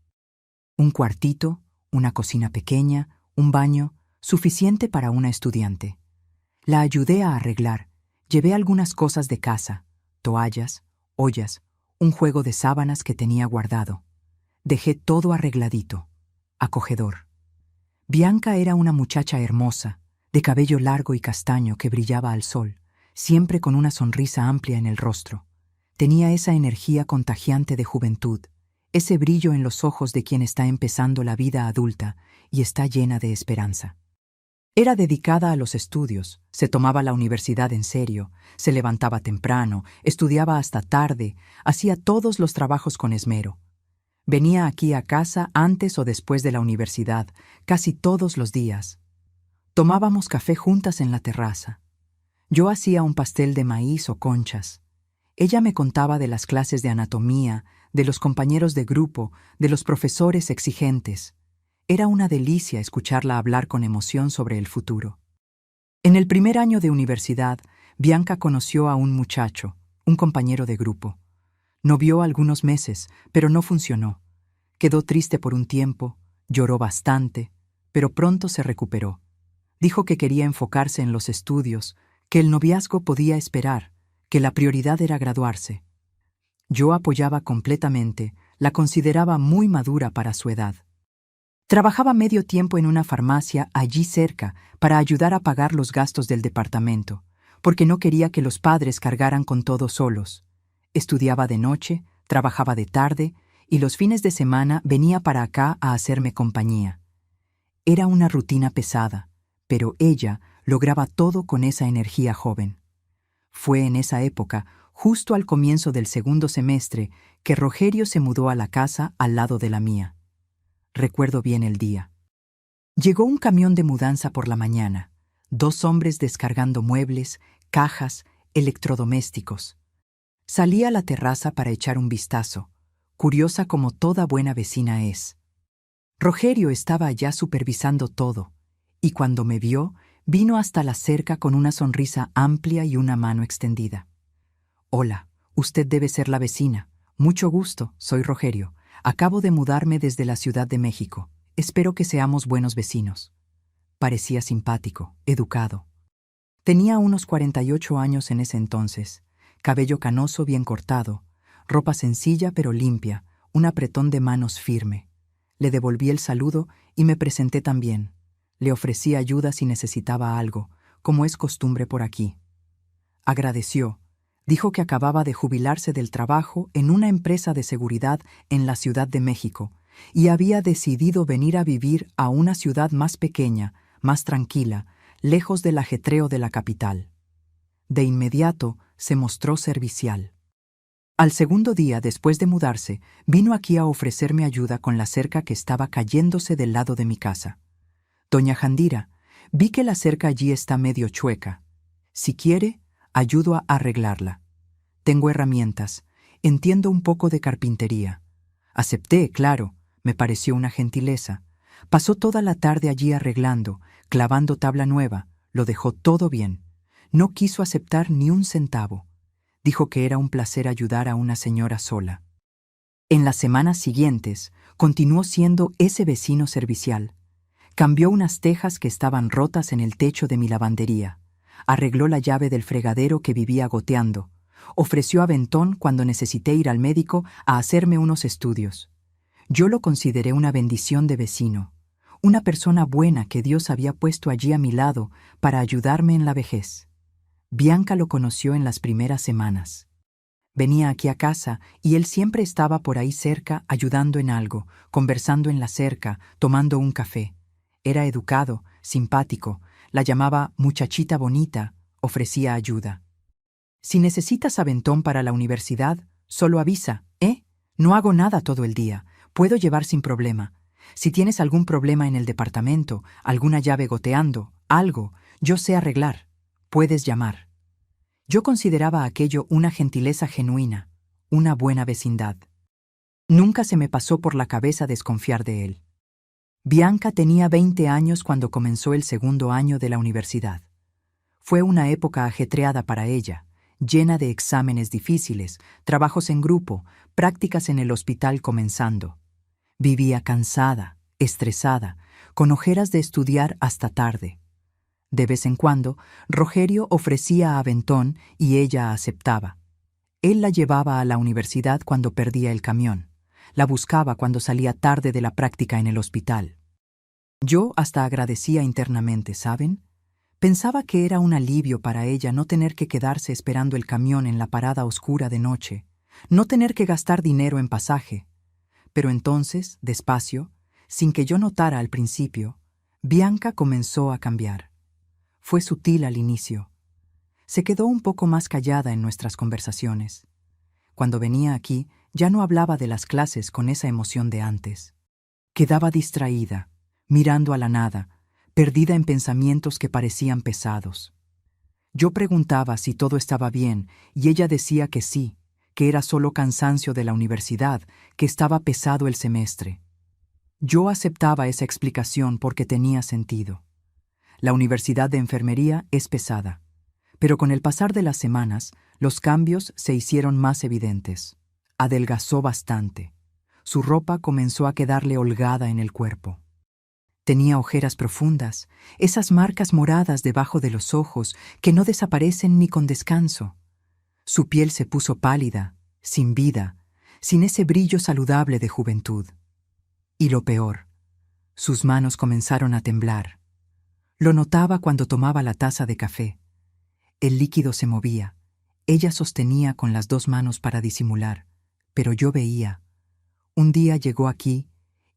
Un cuartito, una cocina pequeña, un baño, suficiente para una estudiante. La ayudé a arreglar, llevé algunas cosas de casa, toallas, ollas, un juego de sábanas que tenía guardado. Dejé todo arregladito, acogedor. Bianca era una muchacha hermosa, de cabello largo y castaño que brillaba al sol, siempre con una sonrisa amplia en el rostro. Tenía esa energía contagiante de juventud, ese brillo en los ojos de quien está empezando la vida adulta y está llena de esperanza. Era dedicada a los estudios, se tomaba la universidad en serio, se levantaba temprano, estudiaba hasta tarde, hacía todos los trabajos con esmero. Venía aquí a casa antes o después de la universidad, casi todos los días. Tomábamos café juntas en la terraza. Yo hacía un pastel de maíz o conchas. Ella me contaba de las clases de anatomía, de los compañeros de grupo, de los profesores exigentes. Era una delicia escucharla hablar con emoción sobre el futuro. En el primer año de universidad, Bianca conoció a un muchacho, un compañero de grupo. Novió algunos meses, pero no funcionó. Quedó triste por un tiempo, lloró bastante, pero pronto se recuperó. Dijo que quería enfocarse en los estudios, que el noviazgo podía esperar, que la prioridad era graduarse. Yo apoyaba completamente, la consideraba muy madura para su edad. Trabajaba medio tiempo en una farmacia allí cerca para ayudar a pagar los gastos del departamento, porque no quería que los padres cargaran con todo solos. Estudiaba de noche, trabajaba de tarde y los fines de semana venía para acá a hacerme compañía. Era una rutina pesada, pero ella lograba todo con esa energía joven. Fue en esa época, justo al comienzo del segundo semestre, que Rogerio se mudó a la casa al lado de la mía. Recuerdo bien el día. Llegó un camión de mudanza por la mañana, 2 hombres descargando muebles, cajas, electrodomésticos. Salí a la terraza para echar un vistazo, curiosa como toda buena vecina es. Rogerio estaba allá supervisando todo, y cuando me vio, vino hasta la cerca con una sonrisa amplia y una mano extendida. «Hola, usted debe ser la vecina. Mucho gusto, soy Rogerio. Acabo de mudarme desde la Ciudad de México. Espero que seamos buenos vecinos». Parecía simpático, educado. Tenía unos 48 años en ese entonces, cabello canoso bien cortado, ropa sencilla pero limpia, un apretón de manos firme. Le devolví el saludo y me presenté también. Le ofrecí ayuda si necesitaba algo, como es costumbre por aquí. Agradeció. Dijo que acababa de jubilarse del trabajo en una empresa de seguridad en la Ciudad de México y había decidido venir a vivir a una ciudad más pequeña, más tranquila, lejos del ajetreo de la capital. De inmediato se mostró servicial. Al segundo día después de mudarse, vino aquí a ofrecerme ayuda con la cerca que estaba cayéndose del lado de mi casa. «Doña Jandira, vi que la cerca allí está medio chueca. Si quiere, ayudo a arreglarla. Tengo herramientas, entiendo un poco de carpintería». Acepté, claro, me pareció una gentileza. Pasó toda la tarde allí arreglando, clavando tabla nueva, lo dejó todo bien. No quiso aceptar ni un centavo. Dijo que era un placer ayudar a una señora sola. En las semanas siguientes, continuó siendo ese vecino servicial. Cambió unas tejas que estaban rotas en el techo de mi lavandería. Arregló la llave del fregadero que vivía goteando. Ofreció aventón cuando necesité ir al médico a hacerme unos estudios. Yo lo consideré una bendición de vecino, una persona buena que Dios había puesto allí a mi lado para ayudarme en la vejez. Bianca lo conoció en las primeras semanas. Venía aquí a casa y él siempre estaba por ahí cerca ayudando en algo, conversando en la cerca, tomando un café. Era educado, simpático, la llamaba muchachita bonita, ofrecía ayuda. Si necesitas aventón para la universidad, solo avisa, ¿eh? No hago nada todo el día, puedo llevar sin problema. Si tienes algún problema en el departamento, alguna llave goteando, algo, yo sé arreglar. Puedes llamar. Yo consideraba aquello una gentileza genuina, una buena vecindad. Nunca se me pasó por la cabeza desconfiar de él. Bianca tenía 20 años cuando comenzó el segundo año de la universidad. Fue una época ajetreada para ella, llena de exámenes difíciles, trabajos en grupo, prácticas en el hospital comenzando. Vivía cansada, estresada, con ojeras de estudiar hasta tarde. De vez en cuando, Rogerio ofrecía aventón y ella aceptaba. Él la llevaba a la universidad cuando perdía el camión. La buscaba cuando salía tarde de la práctica en el hospital. Yo hasta agradecía internamente, ¿saben? Pensaba que era un alivio para ella no tener que quedarse esperando el camión en la parada oscura de noche, no tener que gastar dinero en pasaje. Pero entonces, despacio, sin que yo notara al principio, Bianca comenzó a cambiar. Fue sutil al inicio. Se quedó un poco más callada en nuestras conversaciones. Cuando venía aquí, ya no hablaba de las clases con esa emoción de antes. Quedaba distraída, mirando a la nada, perdida en pensamientos que parecían pesados. Yo preguntaba si todo estaba bien y ella decía que sí, que era solo cansancio de la universidad, que estaba pesado el semestre. Yo aceptaba esa explicación porque tenía sentido. La universidad de enfermería es pesada, pero con el pasar de las semanas, los cambios se hicieron más evidentes. Adelgazó bastante. Su ropa comenzó a quedarle holgada en el cuerpo. Tenía ojeras profundas, esas marcas moradas debajo de los ojos que no desaparecen ni con descanso. Su piel se puso pálida, sin vida, sin ese brillo saludable de juventud. Y lo peor, sus manos comenzaron a temblar. Lo notaba cuando tomaba la taza de café. El líquido se movía. Ella sostenía con las dos manos para disimular, pero yo veía. Un día llegó aquí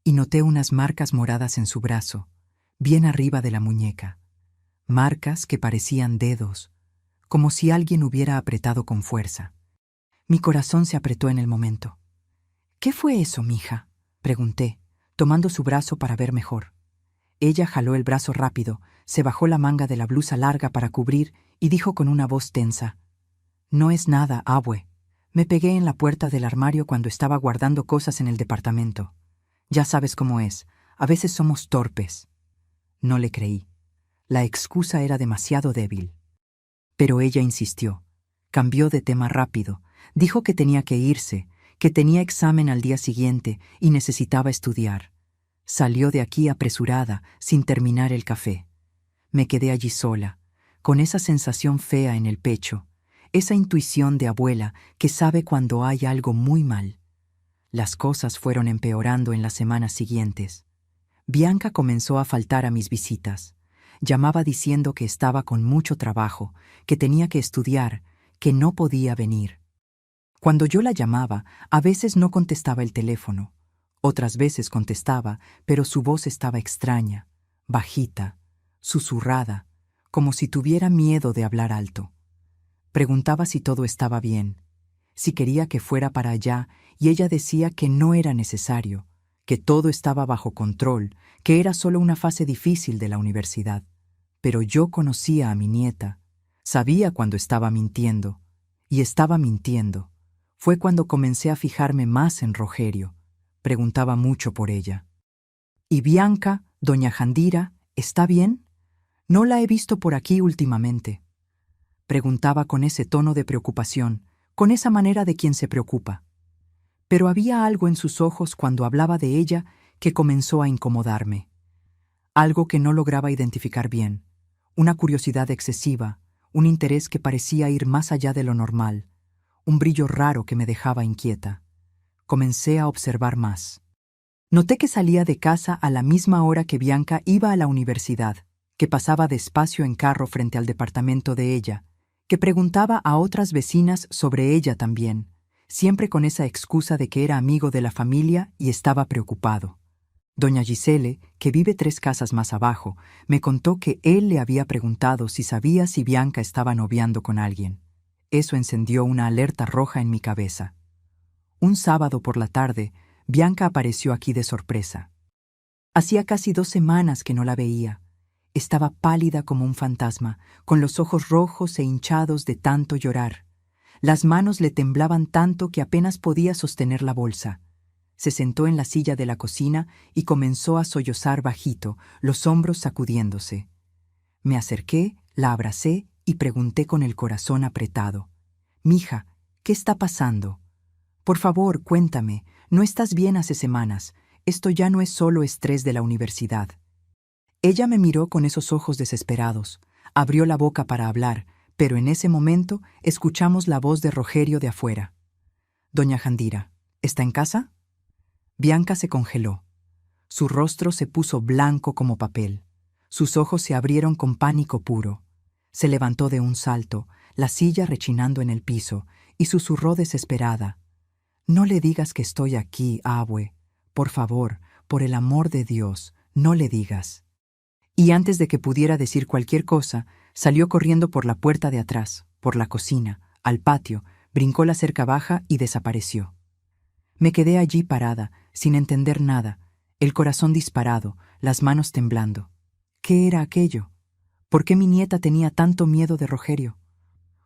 y noté unas marcas moradas en su brazo, bien arriba de la muñeca. Marcas que parecían dedos, como si alguien hubiera apretado con fuerza. Mi corazón se apretó en el momento. «¿Qué fue eso, mija?», pregunté, tomando su brazo para ver mejor. Ella jaló el brazo rápido, se bajó la manga de la blusa larga para cubrir y dijo con una voz tensa: «No es nada, abue. Me pegué en la puerta del armario cuando estaba guardando cosas en el departamento. Ya sabes cómo es, a veces somos torpes». No le creí. La excusa era demasiado débil. Pero ella insistió. Cambió de tema rápido. Dijo que tenía que irse, que tenía examen al día siguiente y necesitaba estudiar. Salió de aquí apresurada, sin terminar el café. Me quedé allí sola, con esa sensación fea en el pecho, esa intuición de abuela que sabe cuando hay algo muy mal. Las cosas fueron empeorando en las semanas siguientes. Bianca comenzó a faltar a mis visitas. Llamaba diciendo que estaba con mucho trabajo, que tenía que estudiar, que no podía venir. Cuando yo la llamaba, a veces no contestaba el teléfono. Otras veces contestaba, pero su voz estaba extraña, bajita, susurrada, como si tuviera miedo de hablar alto. Preguntaba si todo estaba bien, si quería que fuera para allá, y ella decía que no era necesario, que todo estaba bajo control, que era solo una fase difícil de la universidad. Pero yo conocía a mi nieta, sabía cuando estaba mintiendo, y estaba mintiendo. Fue cuando comencé a fijarme más en Rogerio. Preguntaba mucho por ella. «¿Y Bianca, doña Jandira, está bien? No la he visto por aquí últimamente». Preguntaba con ese tono de preocupación, con esa manera de quien se preocupa. Pero había algo en sus ojos cuando hablaba de ella que comenzó a incomodarme. Algo que no lograba identificar bien, una curiosidad excesiva, un interés que parecía ir más allá de lo normal, un brillo raro que me dejaba inquieta. Comencé a observar más. Noté que salía de casa a la misma hora que Bianca iba a la universidad, que pasaba despacio en carro frente al departamento de ella, que preguntaba a otras vecinas sobre ella también, siempre con esa excusa de que era amigo de la familia y estaba preocupado. Doña Gisele, que vive 3 casas más abajo, me contó que él le había preguntado si sabía si Bianca estaba noviando con alguien. Eso encendió una alerta roja en mi cabeza. Un sábado por la tarde, Bianca apareció aquí de sorpresa. Hacía casi 2 semanas que no la veía. Estaba pálida como un fantasma, con los ojos rojos e hinchados de tanto llorar. Las manos le temblaban tanto que apenas podía sostener la bolsa. Se sentó en la silla de la cocina y comenzó a sollozar bajito, los hombros sacudiéndose. Me acerqué, la abracé y pregunté con el corazón apretado: «Mija, ¿qué está pasando? Por favor, cuéntame, no estás bien hace semanas. Esto ya no es solo estrés de la universidad». Ella me miró con esos ojos desesperados, abrió la boca para hablar, pero en ese momento escuchamos la voz de Rogerio de afuera. «Doña Jandira, ¿está en casa?» Bianca se congeló. Su rostro se puso blanco como papel. Sus ojos se abrieron con pánico puro. Se levantó de un salto, la silla rechinando en el piso, y susurró desesperada: «No le digas que estoy aquí, abue. Por favor, por el amor de Dios, no le digas». Y antes de que pudiera decir cualquier cosa, salió corriendo por la puerta de atrás, por la cocina, al patio, brincó la cerca baja y desapareció. Me quedé allí parada, sin entender nada, el corazón disparado, las manos temblando. ¿Qué era aquello? ¿Por qué mi nieta tenía tanto miedo de Rogerio?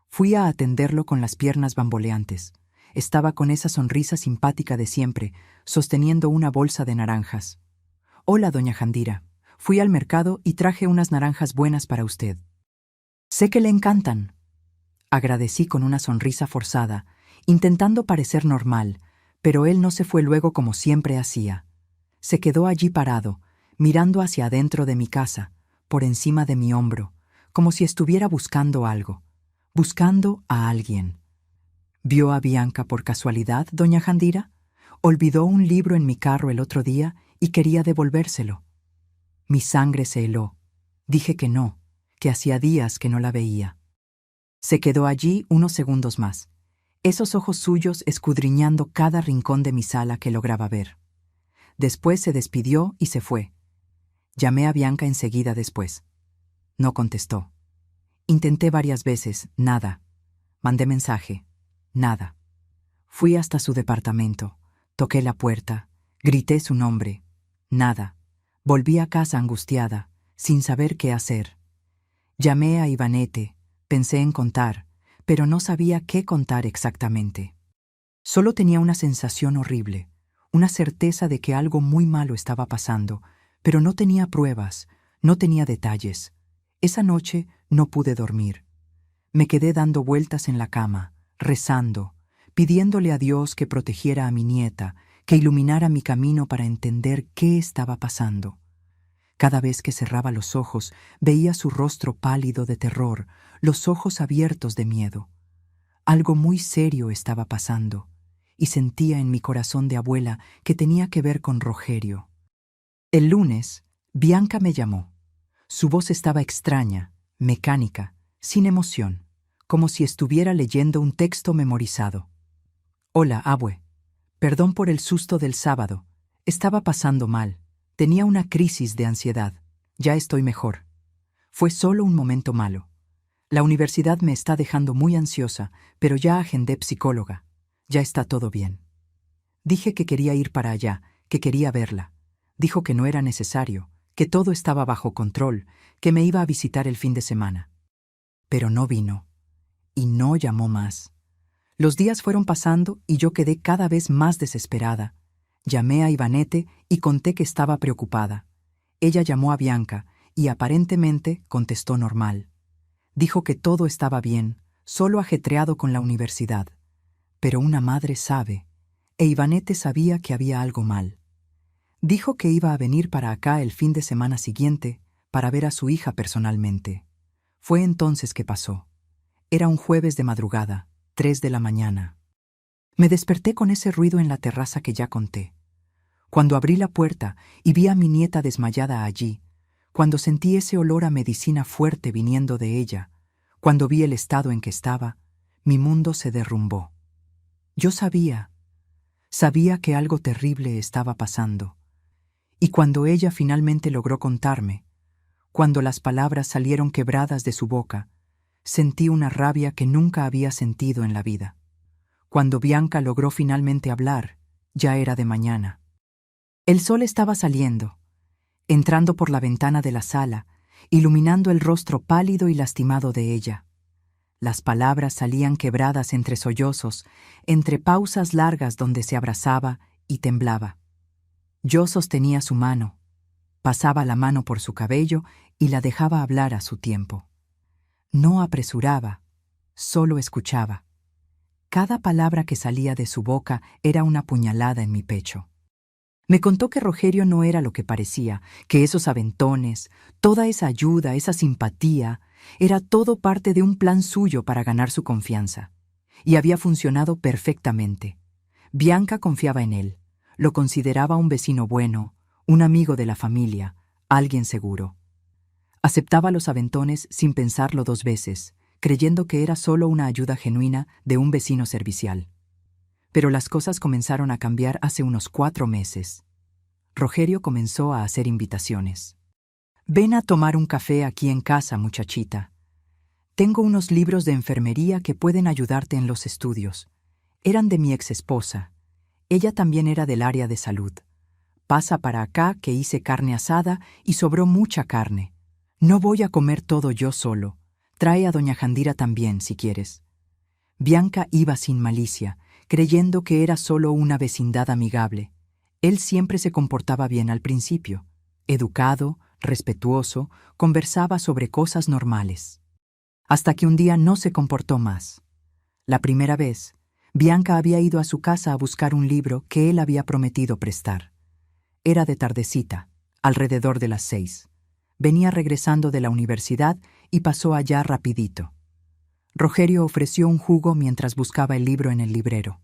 Fui a atenderlo con las piernas bamboleantes. Estaba con esa sonrisa simpática de siempre, sosteniendo una bolsa de naranjas. «Hola, doña Jandira. Fui al mercado y traje unas naranjas buenas para usted. Sé que le encantan». Agradecí con una sonrisa forzada, intentando parecer normal, pero él no se fue luego como siempre hacía. Se quedó allí parado, mirando hacia adentro de mi casa, por encima de mi hombro, como si estuviera buscando algo, buscando a alguien. ¿Vio a Bianca por casualidad, doña Jandira? Olvidó un libro en mi carro el otro día y quería devolvérselo. Mi sangre se heló. Dije que no, que hacía días que no la veía. Se quedó allí unos segundos más, esos ojos suyos escudriñando cada rincón de mi sala que lograba ver. Después se despidió y se fue. Llamé a Bianca enseguida después. No contestó. Intenté varias veces, nada. Mandé mensaje, nada. Fui hasta su departamento, toqué la puerta, grité su nombre, nada. Volví a casa angustiada, sin saber qué hacer. Llamé a Ivanete, pensé en contar, pero no sabía qué contar exactamente. Solo tenía una sensación horrible, una certeza de que algo muy malo estaba pasando, pero no tenía pruebas, no tenía detalles. Esa noche no pude dormir. Me quedé dando vueltas en la cama, rezando, pidiéndole a Dios que protegiera a mi nieta, que iluminara mi camino para entender qué estaba pasando. Cada vez que cerraba los ojos, veía su rostro pálido de terror, los ojos abiertos de miedo. Algo muy serio estaba pasando, y sentía en mi corazón de abuela que tenía que ver con Rogerio. El lunes, Bianca me llamó. Su voz estaba extraña, mecánica, sin emoción, como si estuviera leyendo un texto memorizado. «Hola, abue. Perdón por el susto del sábado. Estaba pasando mal. Tenía una crisis de ansiedad. Ya estoy mejor. Fue solo un momento malo. La universidad me está dejando muy ansiosa, pero ya agendé psicóloga. Ya está todo bien». Dije que quería ir para allá, que quería verla. Dijo que no era necesario, que todo estaba bajo control, que me iba a visitar el fin de semana. Pero no vino. Y no llamó más. Los días fueron pasando y yo quedé cada vez más desesperada. Llamé a Ivanete y conté que estaba preocupada. Ella llamó a Bianca y aparentemente contestó normal. Dijo que todo estaba bien, solo ajetreado con la universidad. Pero una madre sabe, e Ivanete sabía que había algo mal. Dijo que iba a venir para acá el fin de semana siguiente para ver a su hija personalmente. Fue entonces que pasó. Era un jueves de madrugada. 3 de la mañana. Me desperté con ese ruido en la terraza que ya conté. Cuando abrí la puerta y vi a mi nieta desmayada allí, cuando sentí ese olor a medicina fuerte viniendo de ella, cuando vi el estado en que estaba, mi mundo se derrumbó. Yo sabía que algo terrible estaba pasando. Y cuando ella finalmente logró contarme, cuando las palabras salieron quebradas de su boca, sentí una rabia que nunca había sentido en la vida. Cuando Bianca logró finalmente hablar, ya era de mañana. El sol estaba saliendo, entrando por la ventana de la sala, iluminando el rostro pálido y lastimado de ella. Las palabras salían quebradas entre sollozos, entre pausas largas donde se abrazaba y temblaba. Yo sostenía su mano, pasaba la mano por su cabello y la dejaba hablar a su tiempo. No apresuraba, solo escuchaba. Cada palabra que salía de su boca era una puñalada en mi pecho. Me contó que Rogerio no era lo que parecía, que esos aventones, toda esa ayuda, esa simpatía, era todo parte de un plan suyo para ganar su confianza. Y había funcionado perfectamente. Bianca confiaba en él, lo consideraba un vecino bueno, un amigo de la familia, alguien seguro. Aceptaba los aventones sin pensarlo 2 veces, creyendo que era solo una ayuda genuina de un vecino servicial. Pero las cosas comenzaron a cambiar hace unos 4 meses. Rogerio comenzó a hacer invitaciones. «Ven a tomar un café aquí en casa, muchachita. Tengo unos libros de enfermería que pueden ayudarte en los estudios. Eran de mi exesposa. Ella también era del área de salud. Pasa para acá que hice carne asada y sobró mucha carne. No voy a comer todo yo solo. Trae a doña Jandira también, si quieres». Bianca iba sin malicia, creyendo que era solo una vecindad amigable. Él siempre se comportaba bien al principio. Educado, respetuoso, conversaba sobre cosas normales. Hasta que un día no se comportó más. La primera vez, Bianca había ido a su casa a buscar un libro que él había prometido prestar. Era de tardecita, alrededor de las 6. Venía regresando de la universidad y pasó allá rapidito. Rogerio ofreció un jugo mientras buscaba el libro en el librero.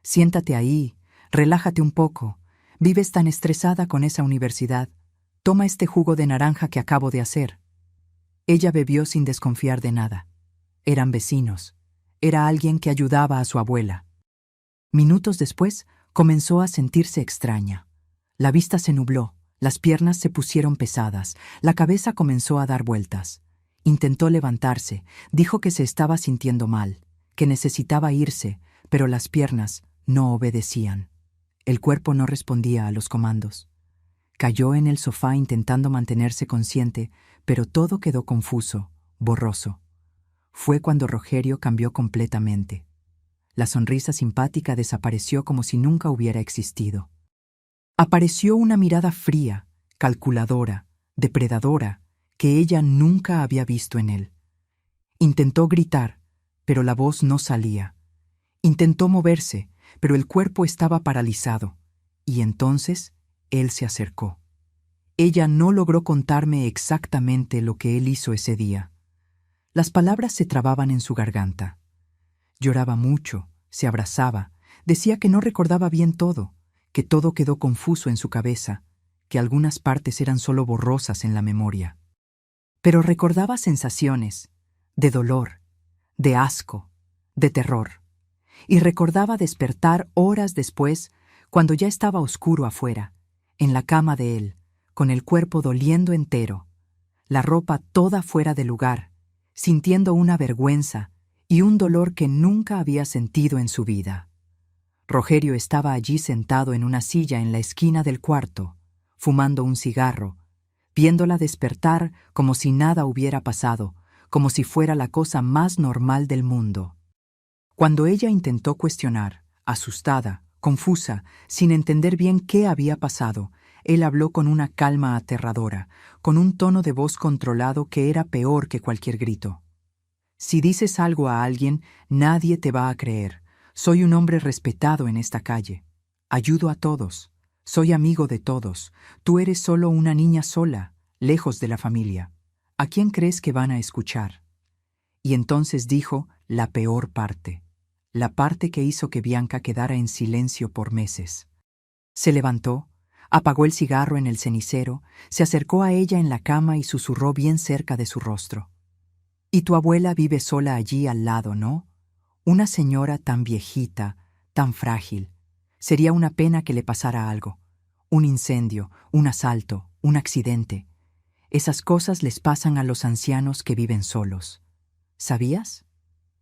«Siéntate ahí, relájate un poco. Vives tan estresada con esa universidad. Toma este jugo de naranja que acabo de hacer». Ella bebió sin desconfiar de nada. Eran vecinos. Era alguien que ayudaba a su abuela. Minutos después, comenzó a sentirse extraña. La vista se nubló, las piernas se pusieron pesadas, la cabeza comenzó a dar vueltas. Intentó levantarse, dijo que se estaba sintiendo mal, que necesitaba irse, pero las piernas no obedecían. El cuerpo no respondía a los comandos. Cayó en el sofá intentando mantenerse consciente, pero todo quedó confuso, borroso. Fue cuando Rogerio cambió completamente. La sonrisa simpática desapareció como si nunca hubiera existido. Apareció una mirada fría, calculadora, depredadora, que ella nunca había visto en él. Intentó gritar, pero la voz no salía. Intentó moverse, pero el cuerpo estaba paralizado. Y entonces él se acercó. Ella no logró contarme exactamente lo que él hizo ese día. Las palabras se trababan en su garganta. Lloraba mucho, se abrazaba, decía que no recordaba bien todo, que todo quedó confuso en su cabeza, que algunas partes eran solo borrosas en la memoria. Pero recordaba sensaciones, de dolor, de asco, de terror. Y recordaba despertar horas después, cuando ya estaba oscuro afuera, en la cama de él, con el cuerpo doliendo entero, la ropa toda fuera de lugar, sintiendo una vergüenza y un dolor que nunca había sentido en su vida. Rogerio estaba allí sentado en una silla en la esquina del cuarto, fumando un cigarro, viéndola despertar como si nada hubiera pasado, como si fuera la cosa más normal del mundo. Cuando ella intentó cuestionar, asustada, confusa, sin entender bien qué había pasado, él habló con una calma aterradora, con un tono de voz controlado que era peor que cualquier grito. «Si dices algo a alguien, nadie te va a creer. Soy un hombre respetado en esta calle. Ayudo a todos. Soy amigo de todos. Tú eres solo una niña sola, lejos de la familia. ¿A quién crees que van a escuchar?». Y entonces dijo, la peor parte, la parte que hizo que Bianca quedara en silencio por meses. Se levantó, apagó el cigarro en el cenicero, se acercó a ella en la cama y susurró bien cerca de su rostro. «Y tu abuela vive sola allí al lado, ¿no? Una señora tan viejita, tan frágil. Sería una pena que le pasara algo. Un incendio, un asalto, un accidente. Esas cosas les pasan a los ancianos que viven solos. ¿Sabías?»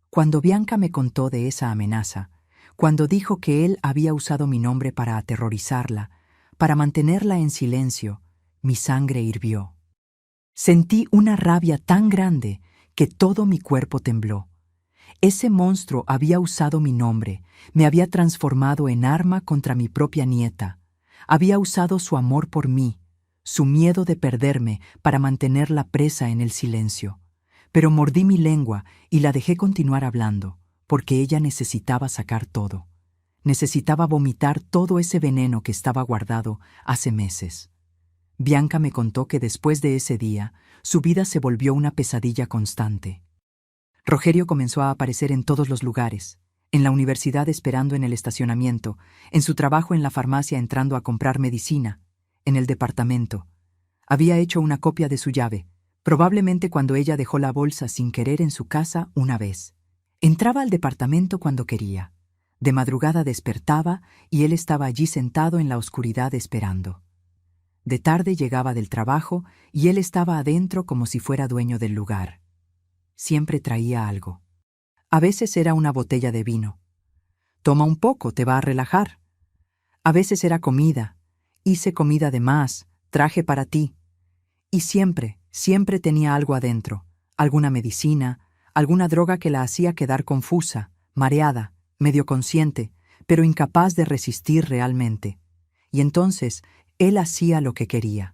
Cuando Bianca me contó de esa amenaza, cuando dijo que él había usado mi nombre para aterrorizarla, para mantenerla en silencio, mi sangre hirvió. Sentí una rabia tan grande que todo mi cuerpo tembló. Ese monstruo había usado mi nombre, me había transformado en arma contra mi propia nieta. Había usado su amor por mí, su miedo de perderme para mantenerla presa en el silencio. Pero mordí mi lengua y la dejé continuar hablando, porque ella necesitaba sacar todo. Necesitaba vomitar todo ese veneno que estaba guardado hace meses. Bianca me contó que después de ese día, su vida se volvió una pesadilla constante. Rogerio comenzó a aparecer en todos los lugares, en la universidad esperando en el estacionamiento, en su trabajo en la farmacia entrando a comprar medicina, en el departamento. Había hecho una copia de su llave, probablemente cuando ella dejó la bolsa sin querer en su casa una vez. Entraba al departamento cuando quería. De madrugada despertaba y él estaba allí sentado en la oscuridad esperando. De tarde llegaba del trabajo y él estaba adentro como si fuera dueño del lugar. Siempre traía algo. A veces era una botella de vino. «Toma un poco, te va a relajar». A veces era comida. «Hice comida de más, traje para ti». Y siempre tenía algo adentro, alguna medicina, alguna droga que la hacía quedar confusa, mareada, medio consciente, pero incapaz de resistir realmente. Y entonces él hacía lo que quería.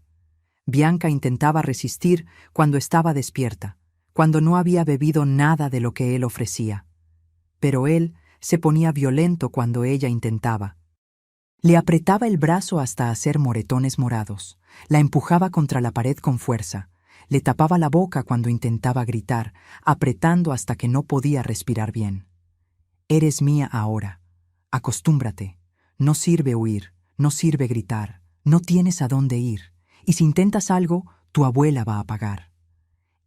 Bianca intentaba resistir cuando estaba despierta, cuando no había bebido nada de lo que él ofrecía. Pero él se ponía violento cuando ella intentaba. Le apretaba el brazo hasta hacer moretones morados, la empujaba contra la pared con fuerza, le tapaba la boca cuando intentaba gritar, apretando hasta que no podía respirar bien. «Eres mía ahora. Acostúmbrate. No sirve huir, no sirve gritar, no tienes a dónde ir, y si intentas algo, tu abuela va a pagar».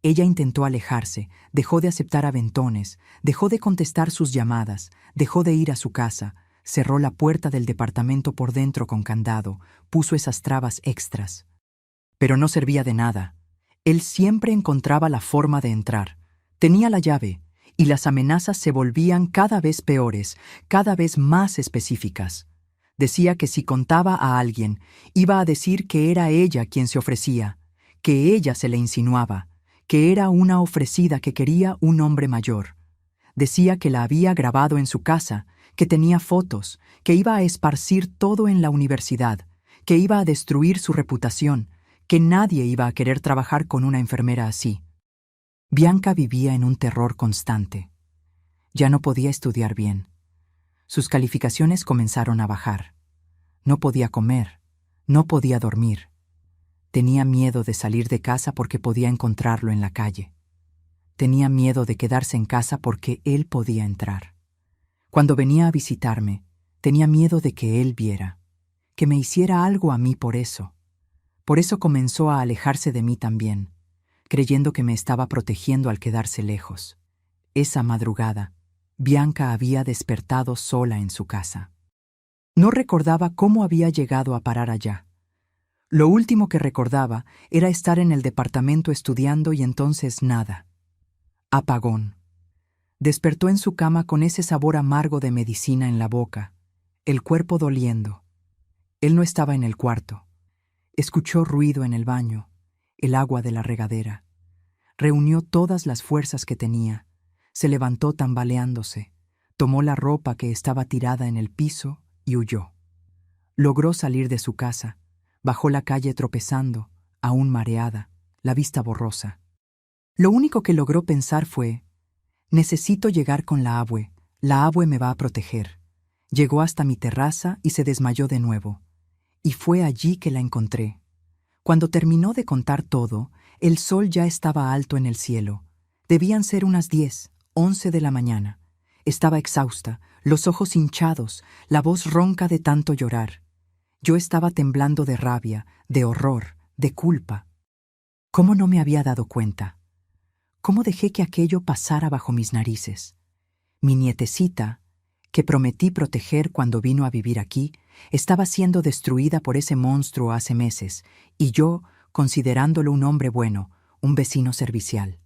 Ella intentó alejarse, dejó de aceptar aventones, dejó de contestar sus llamadas, dejó de ir a su casa, cerró la puerta del departamento por dentro con candado, puso esas trabas extras. Pero no servía de nada. Él siempre encontraba la forma de entrar. Tenía la llave, y las amenazas se volvían cada vez peores, cada vez más específicas. Decía que si contaba a alguien, iba a decir que era ella quien se ofrecía, que ella se le insinuaba, que era una ofrecida que quería un hombre mayor. Decía que la había grabado en su casa, que tenía fotos, que iba a esparcir todo en la universidad, que iba a destruir su reputación, que nadie iba a querer trabajar con una enfermera así. Bianca vivía en un terror constante. Ya no podía estudiar bien. Sus calificaciones comenzaron a bajar. No podía comer, no podía dormir. Tenía miedo de salir de casa porque podía encontrarlo en la calle. Tenía miedo de quedarse en casa porque él podía entrar. Cuando venía a visitarme, tenía miedo de que él viera, que me hiciera algo a mí por eso. Por eso comenzó a alejarse de mí también, creyendo que me estaba protegiendo al quedarse lejos. Esa madrugada, Bianca había despertado sola en su casa. No recordaba cómo había llegado a parar allá. Lo último que recordaba era estar en el departamento estudiando y entonces nada. Apagón. Despertó en su cama con ese sabor amargo de medicina en la boca, el cuerpo doliendo. Él no estaba en el cuarto. Escuchó ruido en el baño, el agua de la regadera. Reunió todas las fuerzas que tenía. Se levantó tambaleándose, tomó la ropa que estaba tirada en el piso y huyó. Logró salir de su casa, bajó la calle tropezando, aún mareada, la vista borrosa. Lo único que logró pensar fue: necesito llegar con la abue me va a proteger. Llegó hasta mi terraza y se desmayó de nuevo. Y fue allí que la encontré. Cuando terminó de contar todo, el sol ya estaba alto en el cielo. Debían ser unas 10, 11 de la mañana. Estaba exhausta, los ojos hinchados, la voz ronca de tanto llorar. Yo estaba temblando de rabia, de horror, de culpa. ¿Cómo no me había dado cuenta? ¿Cómo dejé que aquello pasara bajo mis narices? Mi nietecita, que prometí proteger cuando vino a vivir aquí, estaba siendo destruida por ese monstruo hace meses, y yo, considerándolo un hombre bueno, un vecino servicial.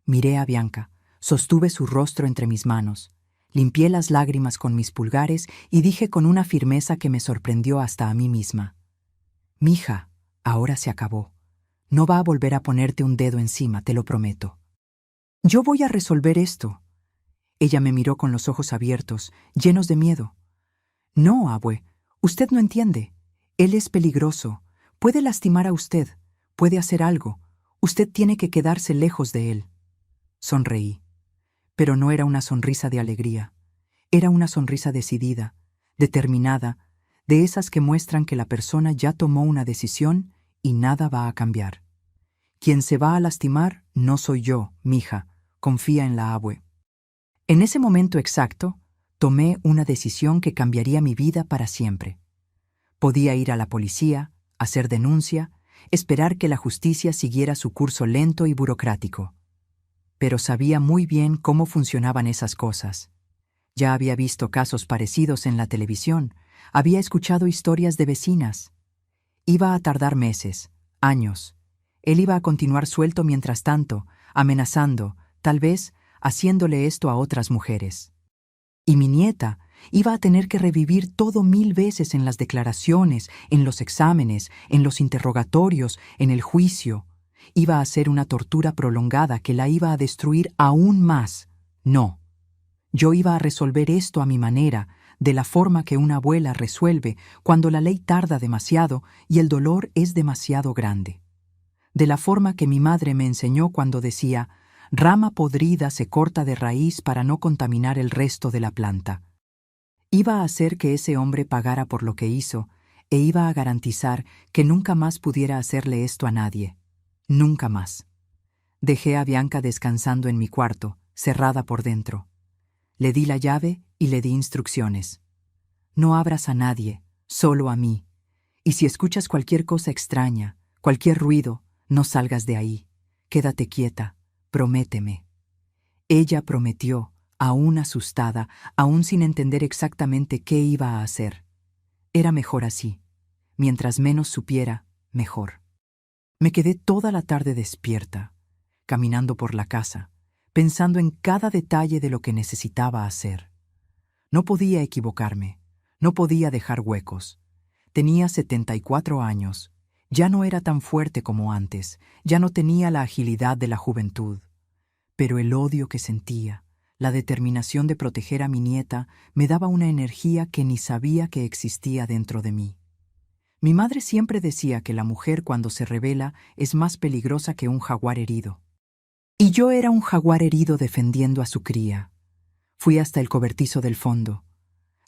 Miré a Bianca, sostuve su rostro entre mis manos, limpié las lágrimas con mis pulgares y dije con una firmeza que me sorprendió hasta a mí misma: «Mija, ahora se acabó. No va a volver a ponerte un dedo encima, te lo prometo. Yo voy a resolver esto». Ella me miró con los ojos abiertos, llenos de miedo. «No, abue, usted no entiende. Él es peligroso. Puede lastimar a usted. Puede hacer algo. Usted tiene que quedarse lejos de él». Sonreí. Pero no era una sonrisa de alegría. Era una sonrisa decidida, determinada, de esas que muestran que la persona ya tomó una decisión y nada va a cambiar. Quien se va a lastimar no soy yo, mija. Confía en la abue. En ese momento exacto, tomé una decisión que cambiaría mi vida para siempre. Podía ir a la policía, hacer denuncia, esperar que la justicia siguiera su curso lento y burocrático. Pero sabía muy bien cómo funcionaban esas cosas. Ya había visto casos parecidos en la televisión, había escuchado historias de vecinas. Iba a tardar meses, años. Él iba a continuar suelto mientras tanto, amenazando, tal vez, haciéndole esto a otras mujeres. Y mi nieta iba a tener que revivir todo 1000 veces en las declaraciones, en los exámenes, en los interrogatorios, en el juicio. Iba a ser una tortura prolongada que la iba a destruir aún más. No. Yo iba a resolver esto a mi manera, de la forma que una abuela resuelve cuando la ley tarda demasiado y el dolor es demasiado grande. De la forma que mi madre me enseñó cuando decía: «Rama podrida se corta de raíz para no contaminar el resto de la planta». Iba a hacer que ese hombre pagara por lo que hizo e iba a garantizar que nunca más pudiera hacerle esto a nadie. Nunca más. Dejé a Bianca descansando en mi cuarto, cerrada por dentro. Le di la llave y le di instrucciones. «No abras a nadie, solo a mí. Y si escuchas cualquier cosa extraña, cualquier ruido, no salgas de ahí. Quédate quieta, prométeme». Ella prometió, aún asustada, aún sin entender exactamente qué iba a hacer. Era mejor así. Mientras menos supiera, mejor. Me quedé toda la tarde despierta, caminando por la casa, pensando en cada detalle de lo que necesitaba hacer. No podía equivocarme, no podía dejar huecos. Tenía 74 años, ya no era tan fuerte como antes, ya no tenía la agilidad de la juventud. Pero el odio que sentía, la determinación de proteger a mi nieta, me daba una energía que ni sabía que existía dentro de mí. Mi madre siempre decía que la mujer cuando se rebela es más peligrosa que un jaguar herido. Y yo era un jaguar herido defendiendo a su cría. Fui hasta el cobertizo del fondo.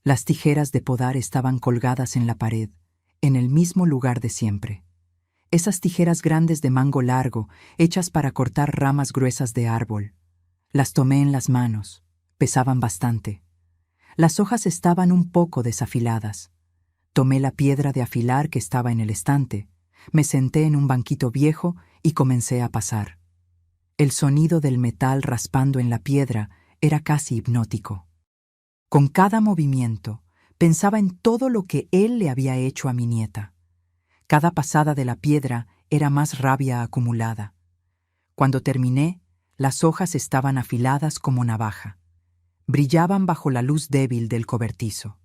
Las tijeras de podar estaban colgadas en la pared, en el mismo lugar de siempre. Esas tijeras grandes de mango largo, hechas para cortar ramas gruesas de árbol. Las tomé en las manos. Pesaban bastante. Las hojas estaban un poco desafiladas. Tomé la piedra de afilar que estaba en el estante, me senté en un banquito viejo y comencé a pasar. El sonido del metal raspando en la piedra era casi hipnótico. Con cada movimiento, pensaba en todo lo que él le había hecho a mi nieta. Cada pasada de la piedra era más rabia acumulada. Cuando terminé, las hojas estaban afiladas como navaja. Brillaban bajo la luz débil del cobertizo.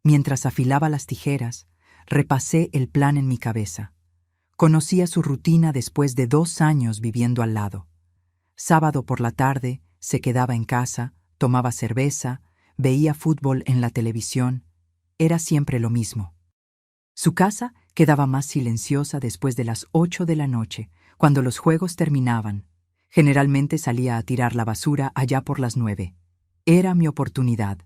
Mientras afilaba las tijeras, repasé el plan en mi cabeza. Conocía su rutina después de 2 años viviendo al lado. Sábado por la tarde, se quedaba en casa, tomaba cerveza, veía fútbol en la televisión. Era siempre lo mismo. Su casa quedaba más silenciosa después de las 8 de la noche, cuando los juegos terminaban. Generalmente salía a tirar la basura allá por las 9. Era mi oportunidad.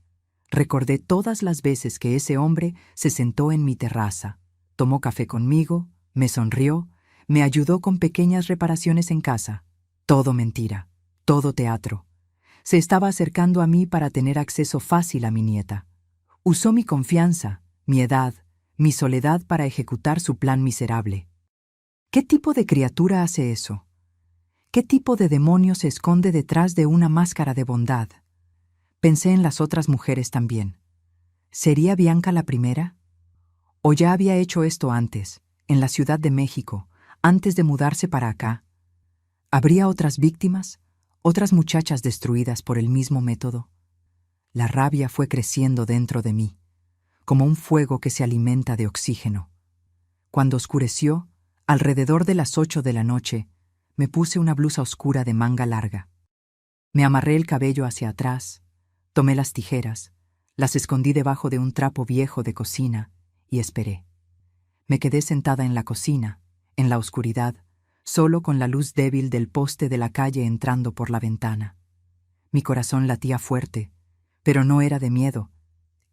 Recordé todas las veces que ese hombre se sentó en mi terraza, tomó café conmigo, me sonrió, me ayudó con pequeñas reparaciones en casa. Todo mentira, todo teatro. Se estaba acercando a mí para tener acceso fácil a mi nieta. Usó mi confianza, mi edad, mi soledad para ejecutar su plan miserable. ¿Qué tipo de criatura hace eso? ¿Qué tipo de demonio se esconde detrás de una máscara de bondad? Pensé en las otras mujeres también. ¿Sería Bianca la primera? ¿O ya había hecho esto antes, en la Ciudad de México, antes de mudarse para acá? ¿Habría otras víctimas? ¿Otras muchachas destruidas por el mismo método? La rabia fue creciendo dentro de mí, como un fuego que se alimenta de oxígeno. Cuando oscureció, alrededor de las 8 de la noche, me puse una blusa oscura de manga larga. Me amarré el cabello hacia atrás, tomé las tijeras, las escondí debajo de un trapo viejo de cocina y esperé. Me quedé sentada en la cocina, en la oscuridad, solo con la luz débil del poste de la calle entrando por la ventana. Mi corazón latía fuerte, pero no era de miedo,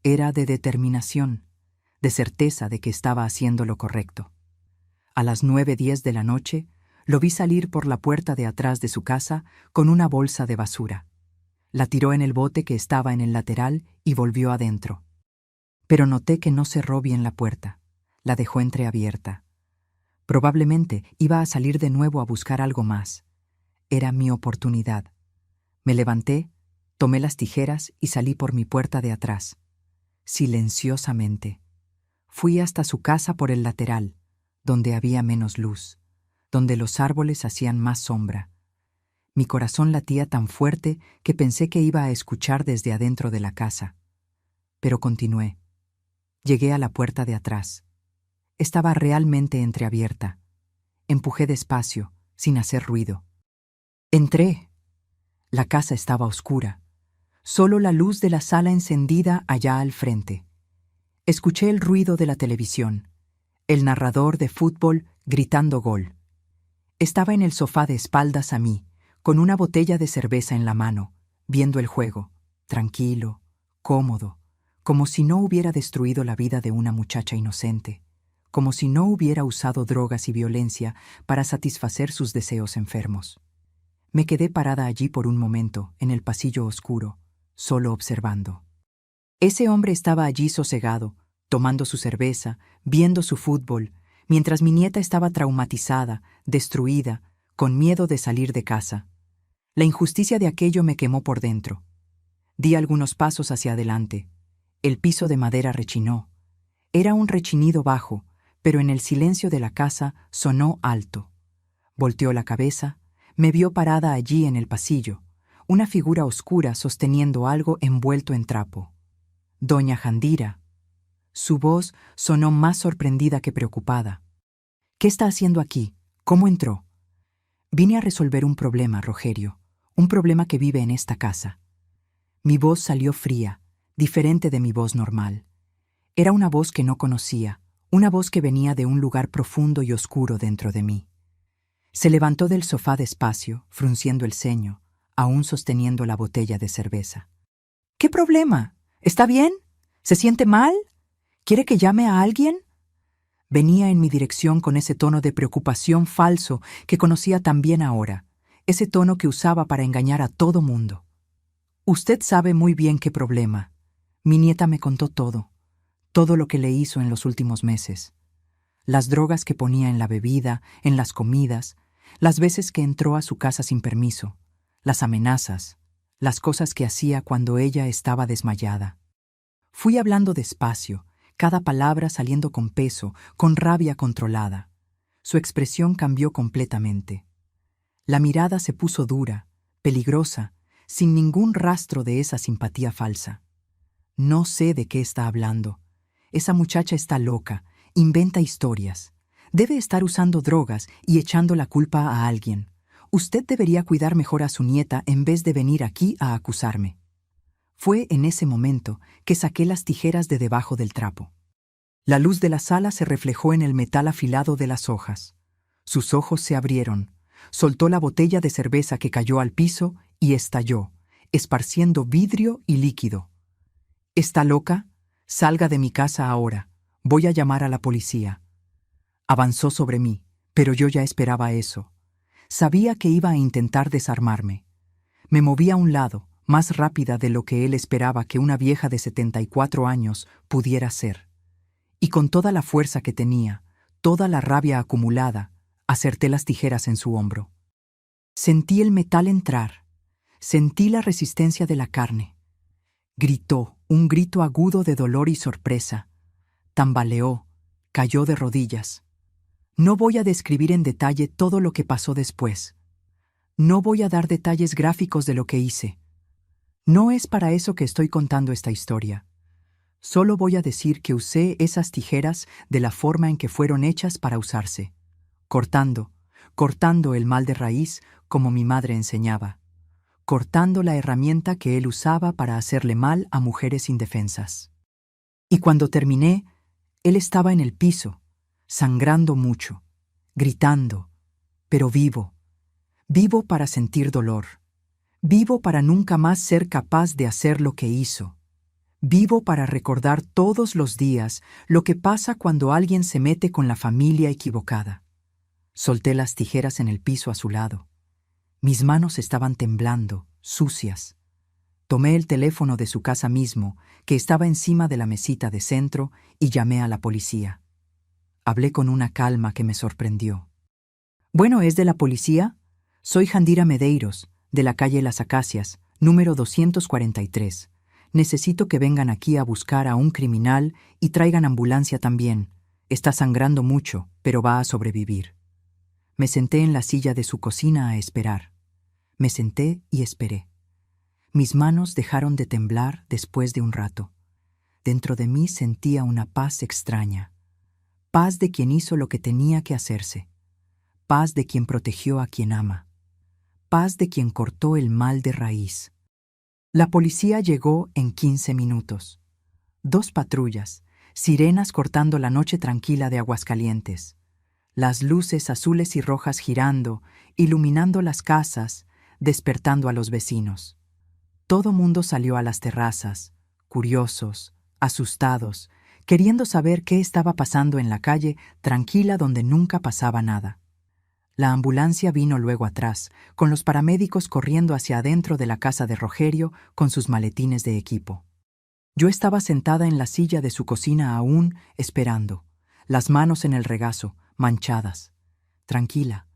era de determinación, de certeza de que estaba haciendo lo correcto. A las 9:10 de la noche, lo vi salir por la puerta de atrás de su casa con una bolsa de basura. La tiró en el bote que estaba en el lateral y volvió adentro. Pero noté que no cerró bien la puerta, la dejó entreabierta. Probablemente iba a salir de nuevo a buscar algo más. Era mi oportunidad. Me levanté, tomé las tijeras y salí por mi puerta de atrás. Silenciosamente. Fui hasta su casa por el lateral, donde había menos luz, donde los árboles hacían más sombra. Mi corazón latía tan fuerte que pensé que iba a escuchar desde adentro de la casa. Pero continué. Llegué a la puerta de atrás. Estaba realmente entreabierta. Empujé despacio, sin hacer ruido. Entré. La casa estaba oscura. Solo la luz de la sala encendida allá al frente. Escuché el ruido de la televisión, el narrador de fútbol gritando gol. Estaba en el sofá de espaldas a mí, con una botella de cerveza en la mano, viendo el juego, tranquilo, cómodo, como si no hubiera destruido la vida de una muchacha inocente, como si no hubiera usado drogas y violencia para satisfacer sus deseos enfermos. Me quedé parada allí por un momento, en el pasillo oscuro, solo observando. Ese hombre estaba allí sosegado, tomando su cerveza, viendo su fútbol, mientras mi nieta estaba traumatizada, destruida, con miedo de salir de casa. La injusticia de aquello me quemó por dentro. Di algunos pasos hacia adelante. El piso de madera rechinó. Era un rechinido bajo, pero en el silencio de la casa sonó alto. Volteó la cabeza, me vio parada allí en el pasillo, una figura oscura sosteniendo algo envuelto en trapo. Doña Jandira. Su voz sonó más sorprendida que preocupada. ¿Qué está haciendo aquí? ¿Cómo entró? Vine a resolver un problema, Rogerio, un problema que vive en esta casa. Mi voz salió fría, diferente de mi voz normal. Era una voz que no conocía, una voz que venía de un lugar profundo y oscuro dentro de mí. Se levantó del sofá despacio, frunciendo el ceño, aún sosteniendo la botella de cerveza. ¿Qué problema? ¿Está bien? ¿Se siente mal? ¿Quiere que llame a alguien? Venía en mi dirección con ese tono de preocupación falso que conocía tan bien ahora, ese tono que usaba para engañar a todo mundo. Usted sabe muy bien qué problema. Mi nieta me contó todo lo que le hizo en los últimos meses. Las drogas que ponía en la bebida, en las comidas, las veces que entró a su casa sin permiso, las amenazas, las cosas que hacía cuando ella estaba desmayada. Fui hablando despacio, cada palabra saliendo con peso, con rabia controlada. Su expresión cambió completamente. La mirada se puso dura, peligrosa, sin ningún rastro de esa simpatía falsa. No sé de qué está hablando. Esa muchacha está loca, inventa historias. Debe estar usando drogas y echando la culpa a alguien. Usted debería cuidar mejor a su nieta en vez de venir aquí a acusarme. Fue en ese momento que saqué las tijeras de debajo del trapo. La luz de la sala se reflejó en el metal afilado de las hojas. Sus ojos se abrieron. Soltó la botella de cerveza que cayó al piso y estalló, esparciendo vidrio y líquido. ¿Está loca? Salga de mi casa ahora. Voy a llamar a la policía. Avanzó sobre mí, pero yo ya esperaba eso. Sabía que iba a intentar desarmarme. Me moví a un lado, más rápida de lo que él esperaba que una vieja de 74 años pudiera ser. Y con toda la fuerza que tenía, toda la rabia acumulada, acerté las tijeras en su hombro. Sentí el metal entrar, sentí la resistencia de la carne. Gritó, un grito agudo de dolor y sorpresa. Tambaleó, cayó de rodillas. No voy a describir en detalle todo lo que pasó después. No voy a dar detalles gráficos de lo que hice. No es para eso que estoy contando esta historia. Solo voy a decir que usé esas tijeras de la forma en que fueron hechas para usarse, cortando el mal de raíz como mi madre enseñaba, cortando la herramienta que él usaba para hacerle mal a mujeres indefensas. Y cuando terminé, él estaba en el piso, sangrando mucho, gritando, pero vivo para sentir dolor, vivo para nunca más ser capaz de hacer lo que hizo, vivo para recordar todos los días lo que pasa cuando alguien se mete con la familia equivocada. Solté las tijeras en el piso a su lado. Mis manos estaban temblando, sucias. Tomé el teléfono de su casa mismo, que estaba encima de la mesita de centro, y llamé a la policía. Hablé con una calma que me sorprendió. «Bueno, ¿es de la policía? Soy Jandira Medeiros, de la calle Las Acacias, número 243. Necesito que vengan aquí a buscar a un criminal y traigan ambulancia también. Está sangrando mucho, pero va a sobrevivir». Me senté en la silla de su cocina a esperar. Me senté y esperé. Mis manos dejaron de temblar después de un rato. Dentro de mí sentía una paz extraña. Paz de quien hizo lo que tenía que hacerse. Paz de quien protegió a quien ama. Paz de quien cortó el mal de raíz. La policía llegó en 15 minutos. 2 patrullas, sirenas cortando la noche tranquila de Aguascalientes. Las luces azules y rojas girando, iluminando las casas, despertando a los vecinos. Todo mundo salió a las terrazas, curiosos, asustados, queriendo saber qué estaba pasando en la calle tranquila donde nunca pasaba nada. La ambulancia vino luego atrás, con los paramédicos corriendo hacia adentro de la casa de Rogerio con sus maletines de equipo. Yo estaba sentada en la silla de su cocina aún, esperando, las manos en el regazo, manchadas. Tranquila.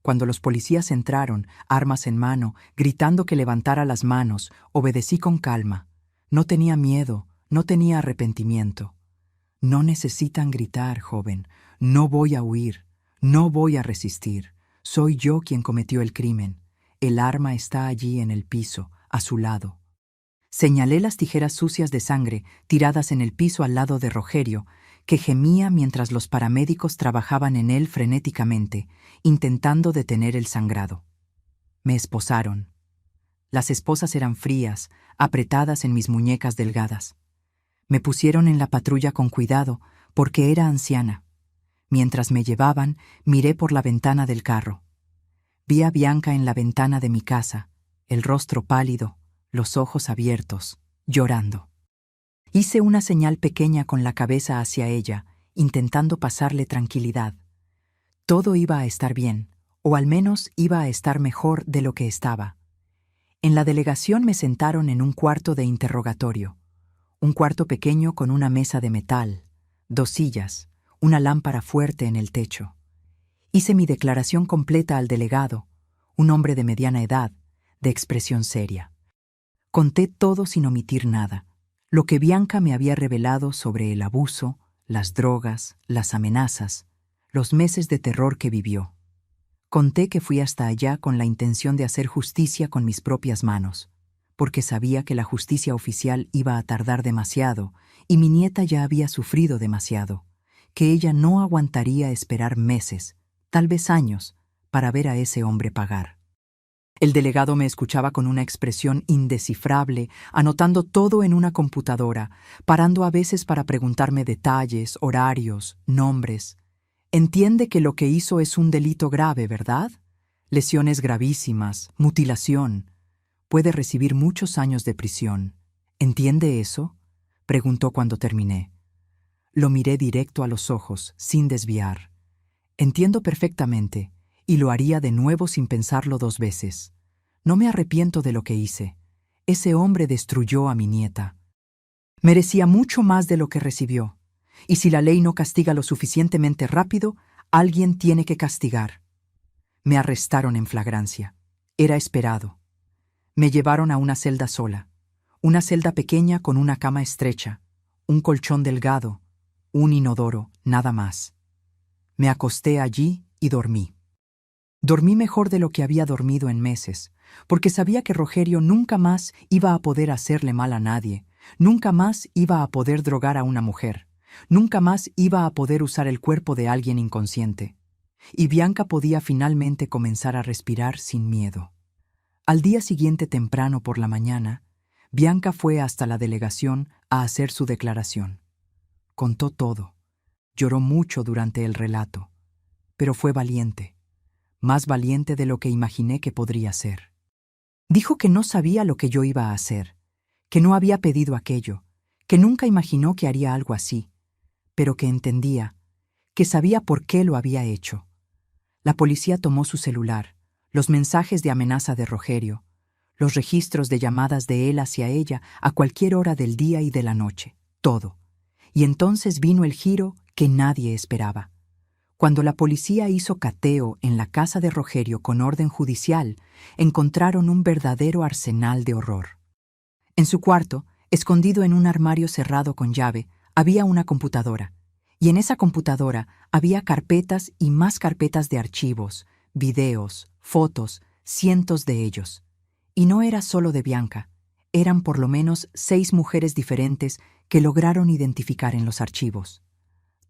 Cuando los policías entraron, armas en mano, gritando que levantara las manos, obedecí con calma. No tenía miedo, no tenía arrepentimiento. No necesitan gritar, joven. No voy a huir. No voy a resistir. Soy yo quien cometió el crimen. El arma está allí en el piso, a su lado. Señalé las tijeras sucias de sangre tiradas en el piso al lado de Rogerio, que gemía mientras los paramédicos trabajaban en él frenéticamente, intentando detener el sangrado. Me esposaron. Las esposas eran frías, apretadas en mis muñecas delgadas. Me pusieron en la patrulla con cuidado, porque era anciana. Mientras me llevaban, miré por la ventana del carro. Vi a Bianca en la ventana de mi casa, el rostro pálido, los ojos abiertos, llorando. Hice una señal pequeña con la cabeza hacia ella, intentando pasarle tranquilidad. Todo iba a estar bien, o al menos iba a estar mejor de lo que estaba. En la delegación me sentaron en un cuarto de interrogatorio. Un cuarto pequeño con una mesa de metal, 2 sillas, una lámpara fuerte en el techo. Hice mi declaración completa al delegado, un hombre de mediana edad, de expresión seria. Conté todo sin omitir nada, lo que Bianca me había revelado sobre el abuso, las drogas, las amenazas, los meses de terror que vivió. Conté que fui hasta allá con la intención de hacer justicia con mis propias manos, porque sabía que la justicia oficial iba a tardar demasiado y mi nieta ya había sufrido demasiado, que ella no aguantaría esperar meses, tal vez años, para ver a ese hombre pagar. El delegado me escuchaba con una expresión indescifrable, anotando todo en una computadora, parando a veces para preguntarme detalles, horarios, nombres. Entiende que lo que hizo es un delito grave, ¿verdad? Lesiones gravísimas, mutilación. Puede recibir muchos años de prisión. ¿Entiende eso?, preguntó cuando terminé. Lo miré directo a los ojos, sin desviar. Entiendo perfectamente, y lo haría de nuevo sin pensarlo 2 veces. No me arrepiento de lo que hice. ese hombre destruyó a mi nieta. Merecía mucho más de lo que recibió, y si la ley no castiga lo suficientemente rápido, alguien tiene que castigar. Me arrestaron en flagrancia. Era esperado. Me llevaron a una celda sola, una celda pequeña con una cama estrecha, un colchón delgado, un inodoro, nada más. Me acosté allí y dormí. Dormí mejor de lo que había dormido en meses, porque sabía que Rogerio nunca más iba a poder hacerle mal a nadie, nunca más iba a poder drogar a una mujer, nunca más iba a poder usar el cuerpo de alguien inconsciente. Y Bianca podía finalmente comenzar a respirar sin miedo. Al día siguiente temprano por la mañana, Bianca fue hasta la delegación a hacer su declaración. Contó todo. Lloró mucho durante el relato, pero fue valiente, más valiente de lo que imaginé que podría ser. Dijo que no sabía lo que yo iba a hacer, que no había pedido aquello, que nunca imaginó que haría algo así, pero que entendía, que sabía por qué lo había hecho. La policía tomó su celular, los mensajes de amenaza de Rogerio, los registros de llamadas de él hacia ella a cualquier hora del día y de la noche, todo. Y entonces vino el giro que nadie esperaba. Cuando la policía hizo cateo en la casa de Rogerio con orden judicial, encontraron un verdadero arsenal de horror. En su cuarto, escondido en un armario cerrado con llave, había una computadora, y en esa computadora había carpetas y más carpetas de archivos, videos, fotos, cientos de ellos. Y no era solo de Bianca, eran por lo menos 6 mujeres diferentes que lograron identificar en los archivos.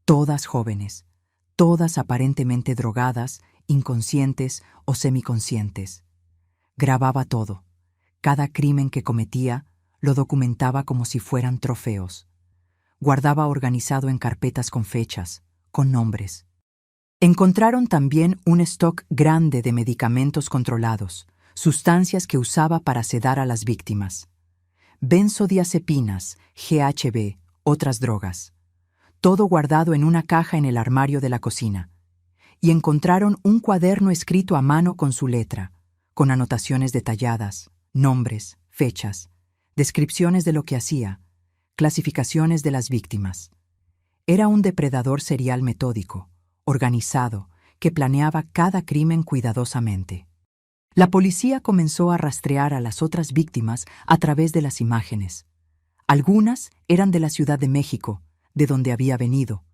Todas jóvenes, todas aparentemente drogadas, inconscientes o semiconscientes. Grababa todo. Cada crimen que cometía lo documentaba como si fueran trofeos. Guardaba organizado en carpetas con fechas, con nombres. Encontraron también un stock grande de medicamentos controlados, sustancias que usaba para sedar a las víctimas. Benzodiazepinas, GHB, otras drogas. Todo guardado en una caja en el armario de la cocina. Y encontraron un cuaderno escrito a mano con su letra, con anotaciones detalladas, nombres, fechas, descripciones de lo que hacía, clasificaciones de las víctimas. Era un depredador serial metódico, organizado, que planeaba cada crimen cuidadosamente. La policía comenzó a rastrear a las otras víctimas a través de las imágenes. Algunas eran de la Ciudad de México, de donde había venido.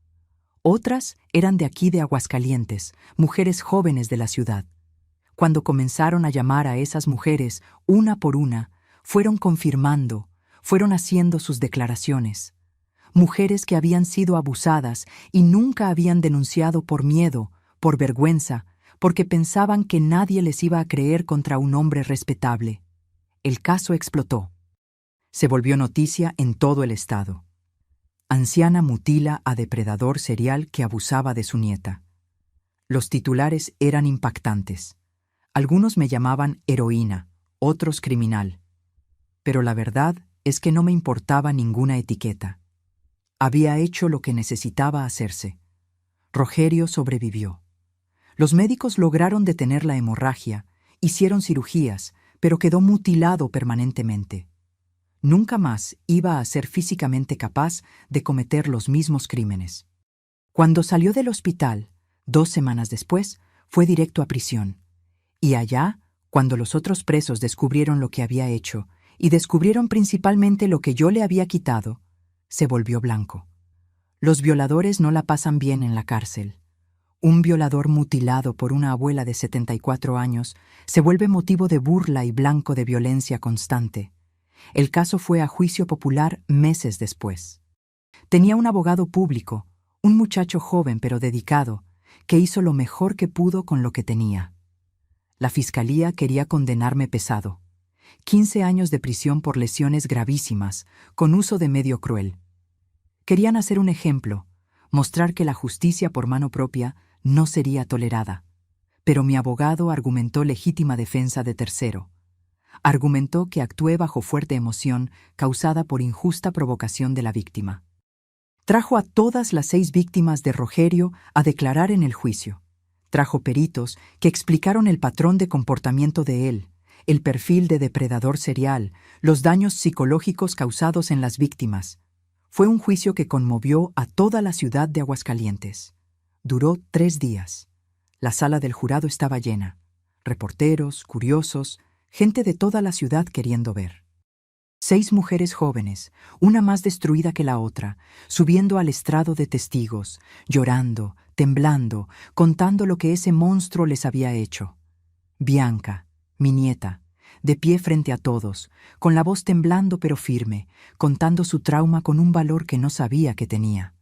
Otras eran de aquí de Aguascalientes, mujeres jóvenes de la ciudad. Cuando comenzaron a llamar a esas mujeres, una por una, fueron confirmando, fueron haciendo sus declaraciones. Mujeres que habían sido abusadas y nunca habían denunciado por miedo, por vergüenza, porque pensaban que nadie les iba a creer contra un hombre respetable. El caso explotó. Se volvió noticia en todo el estado. Anciana mutila a depredador serial que abusaba de su nieta. Los titulares eran impactantes. Algunos me llamaban heroína, otros criminal. Pero la verdad es que no me importaba ninguna etiqueta. Había hecho lo que necesitaba hacerse. Rogerio sobrevivió. Los médicos lograron detener la hemorragia, hicieron cirugías, pero quedó mutilado permanentemente. Nunca más iba a ser físicamente capaz de cometer los mismos crímenes. Cuando salió del hospital, 2 semanas después, fue directo a prisión. Y allá, cuando los otros presos descubrieron lo que había hecho, y descubrieron principalmente lo que yo le había quitado, se volvió blanco. Los violadores no la pasan bien en la cárcel. Un violador mutilado por una abuela de 74 años se vuelve motivo de burla y blanco de violencia constante. El caso fue a juicio popular meses después. Tenía un abogado público, un muchacho joven pero dedicado, que hizo lo mejor que pudo con lo que tenía. La fiscalía quería condenarme pesado. 15 años de prisión por lesiones gravísimas, con uso de medio cruel. Querían hacer un ejemplo, mostrar que la justicia por mano propia no sería tolerada. Pero mi abogado argumentó legítima defensa de tercero. Argumentó que actué bajo fuerte emoción causada por injusta provocación de la víctima. Trajo a todas las 6 víctimas de Rogerio a declarar en el juicio. Trajo peritos que explicaron el patrón de comportamiento de él, el perfil de depredador serial, los daños psicológicos causados en las víctimas. Fue un juicio que conmovió a toda la ciudad de Aguascalientes. Duró 3 días. La sala del jurado estaba llena. Reporteros, curiosos, gente de toda la ciudad queriendo ver. 6 mujeres jóvenes, una más destruida que la otra, subiendo al estrado de testigos, llorando, temblando, contando lo que ese monstruo les había hecho. Bianca, mi nieta, de pie frente a todos, con la voz temblando pero firme, contando su trauma con un valor que no sabía que tenía.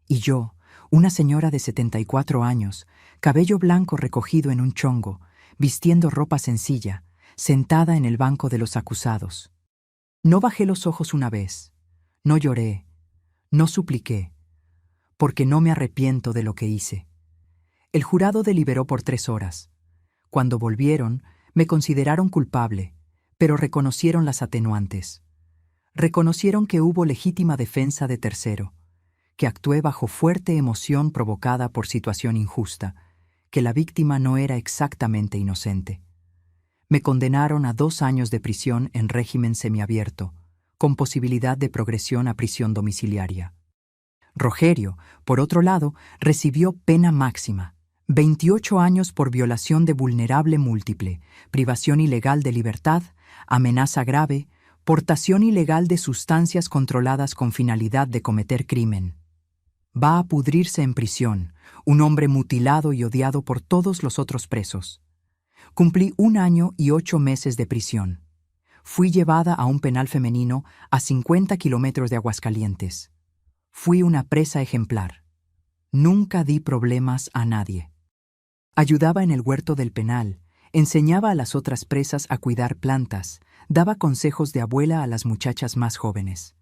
Y yo, una señora de 74 años, cabello blanco recogido en un chongo, vistiendo ropa sencilla, sentada en el banco de los acusados. No bajé los ojos una vez, no lloré, no supliqué, porque no me arrepiento de lo que hice. El jurado deliberó por 3 horas. Cuando volvieron, me consideraron culpable, pero reconocieron las atenuantes. Reconocieron que hubo legítima defensa de tercero, que actué bajo fuerte emoción provocada por situación injusta, que la víctima no era exactamente inocente. Me condenaron a 2 años de prisión en régimen semiabierto, con posibilidad de progresión a prisión domiciliaria. Rogerio, por otro lado, recibió pena máxima, 28 años por violación de vulnerable múltiple, privación ilegal de libertad, amenaza grave, portación ilegal de sustancias controladas con finalidad de cometer crimen. Va a pudrirse en prisión, un hombre mutilado y odiado por todos los otros presos. Cumplí 1 año y 8 meses de prisión. Fui llevada a un penal femenino a 50 kilómetros de Aguascalientes. Fui una presa ejemplar. Nunca di problemas a nadie. Ayudaba en el huerto del penal, enseñaba a las otras presas a cuidar plantas, daba consejos de abuela a las muchachas más jóvenes.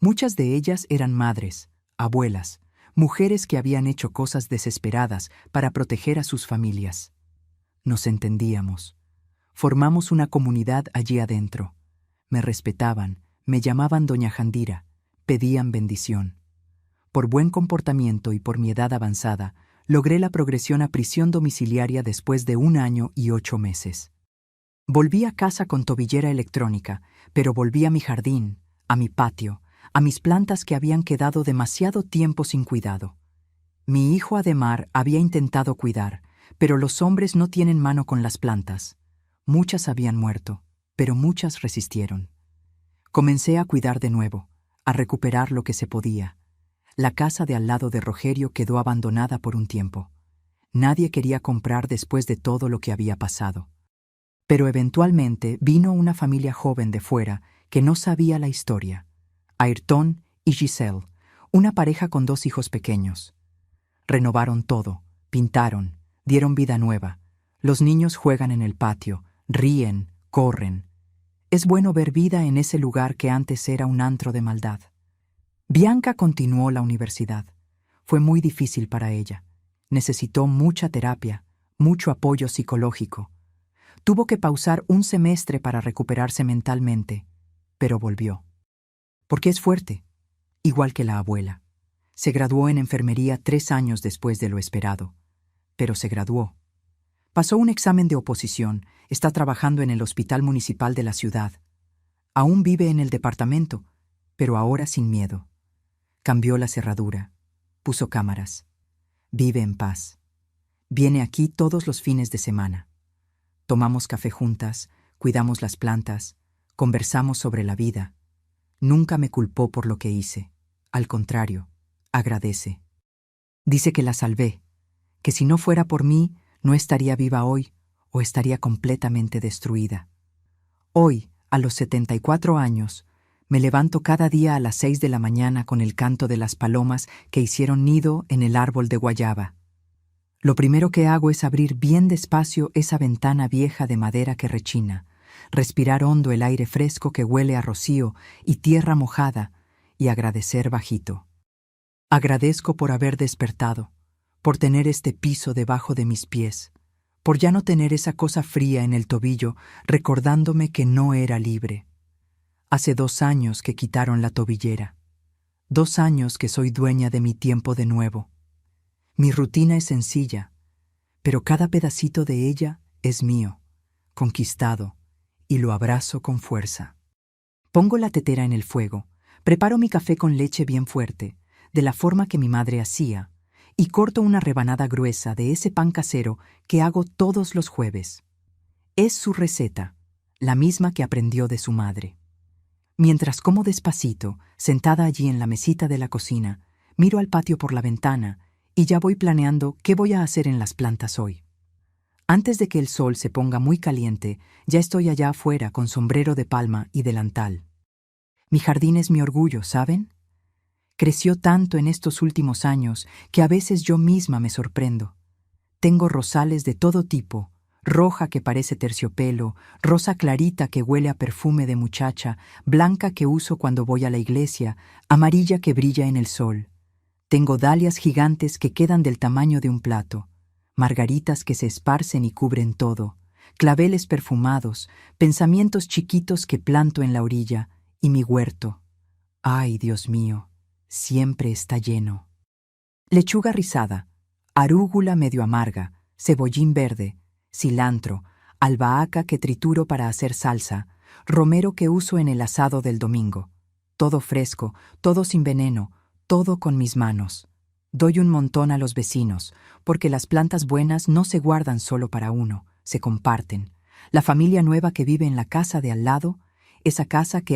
Muchas de ellas eran madres, abuelas, mujeres que habían hecho cosas desesperadas para proteger a sus familias. Nos entendíamos. Formamos una comunidad allí adentro. Me respetaban, me llamaban Doña Jandira, pedían bendición. Por buen comportamiento y por mi edad avanzada, logré la progresión a prisión domiciliaria después de 1 año y 8 meses. Volví a casa con tobillera electrónica, pero volví a mi jardín, a mi patio, a mis plantas que habían quedado demasiado tiempo sin cuidado. Mi hijo Ademar había intentado cuidar, pero los hombres no tienen mano con las plantas. Muchas habían muerto, pero muchas resistieron. Comencé a cuidar de nuevo, a recuperar lo que se podía. La casa de al lado de Rogerio quedó abandonada por un tiempo. Nadie quería comprar después de todo lo que había pasado. Pero eventualmente vino una familia joven de fuera que no sabía la historia. Ayrton y Giselle, una pareja con 2 hijos pequeños. Renovaron todo, pintaron, dieron vida nueva. Los niños juegan en el patio, ríen, corren. Es bueno ver vida en ese lugar que antes era un antro de maldad. Bianca continuó la universidad. Fue muy difícil para ella. Necesitó mucha terapia, mucho apoyo psicológico. Tuvo que pausar 1 semestre para recuperarse mentalmente, pero volvió. Porque es fuerte, igual que la abuela. Se graduó en enfermería 3 años después de lo esperado, pero se graduó. Pasó un examen de oposición, está trabajando en el hospital municipal de la ciudad. Aún vive en el departamento, pero ahora sin miedo. Cambió la cerradura, puso cámaras. Vive en paz. Viene aquí todos los fines de semana. Tomamos café juntas, cuidamos las plantas, conversamos sobre la vida. Nunca me culpó por lo que hice. Al contrario, agradece. Dice que la salvé, que si no fuera por mí, no estaría viva hoy o estaría completamente destruida. Hoy, a los 74 años, me levanto cada día a las 6 de la mañana con el canto de las palomas que hicieron nido en el árbol de guayaba. Lo primero que hago es abrir bien despacio esa ventana vieja de madera que rechina, respirar hondo el aire fresco que huele a rocío y tierra mojada y agradecer bajito. Agradezco por haber despertado, por tener este piso debajo de mis pies, por ya no tener esa cosa fría en el tobillo recordándome que no era libre. Hace 2 años que quitaron la tobillera. 2 años que soy dueña de mi tiempo de nuevo. Mi rutina es sencilla, pero cada pedacito de ella es mío, conquistado, y lo abrazo con fuerza. Pongo la tetera en el fuego, preparo mi café con leche bien fuerte, de la forma que mi madre hacía, y corto una rebanada gruesa de ese pan casero que hago todos los jueves. Es su receta, la misma que aprendió de su madre. Mientras como despacito, sentada allí en la mesita de la cocina, miro al patio por la ventana y ya voy planeando qué voy a hacer en las plantas hoy. Antes de que el sol se ponga muy caliente, ya estoy allá afuera con sombrero de palma y delantal. Mi jardín es mi orgullo, ¿saben? Creció tanto en estos últimos años que a veces yo misma me sorprendo. Tengo rosales de todo tipo, roja que parece terciopelo, rosa clarita que huele a perfume de muchacha, blanca que uso cuando voy a la iglesia, amarilla que brilla en el sol. Tengo dalias gigantes que quedan del tamaño de un plato, margaritas que se esparcen y cubren todo, claveles perfumados, pensamientos chiquitos que planto en la orilla, y mi huerto. ¡Ay, Dios mío! Siempre está lleno. Lechuga rizada, arúgula medio amarga, cebollín verde, cilantro, albahaca que trituro para hacer salsa, romero que uso en el asado del domingo. Todo fresco, todo sin veneno, todo con mis manos. Doy un montón a los vecinos, porque las plantas buenas no se guardan solo para uno, se comparten. La familia nueva que vive en la casa de al lado, esa casa que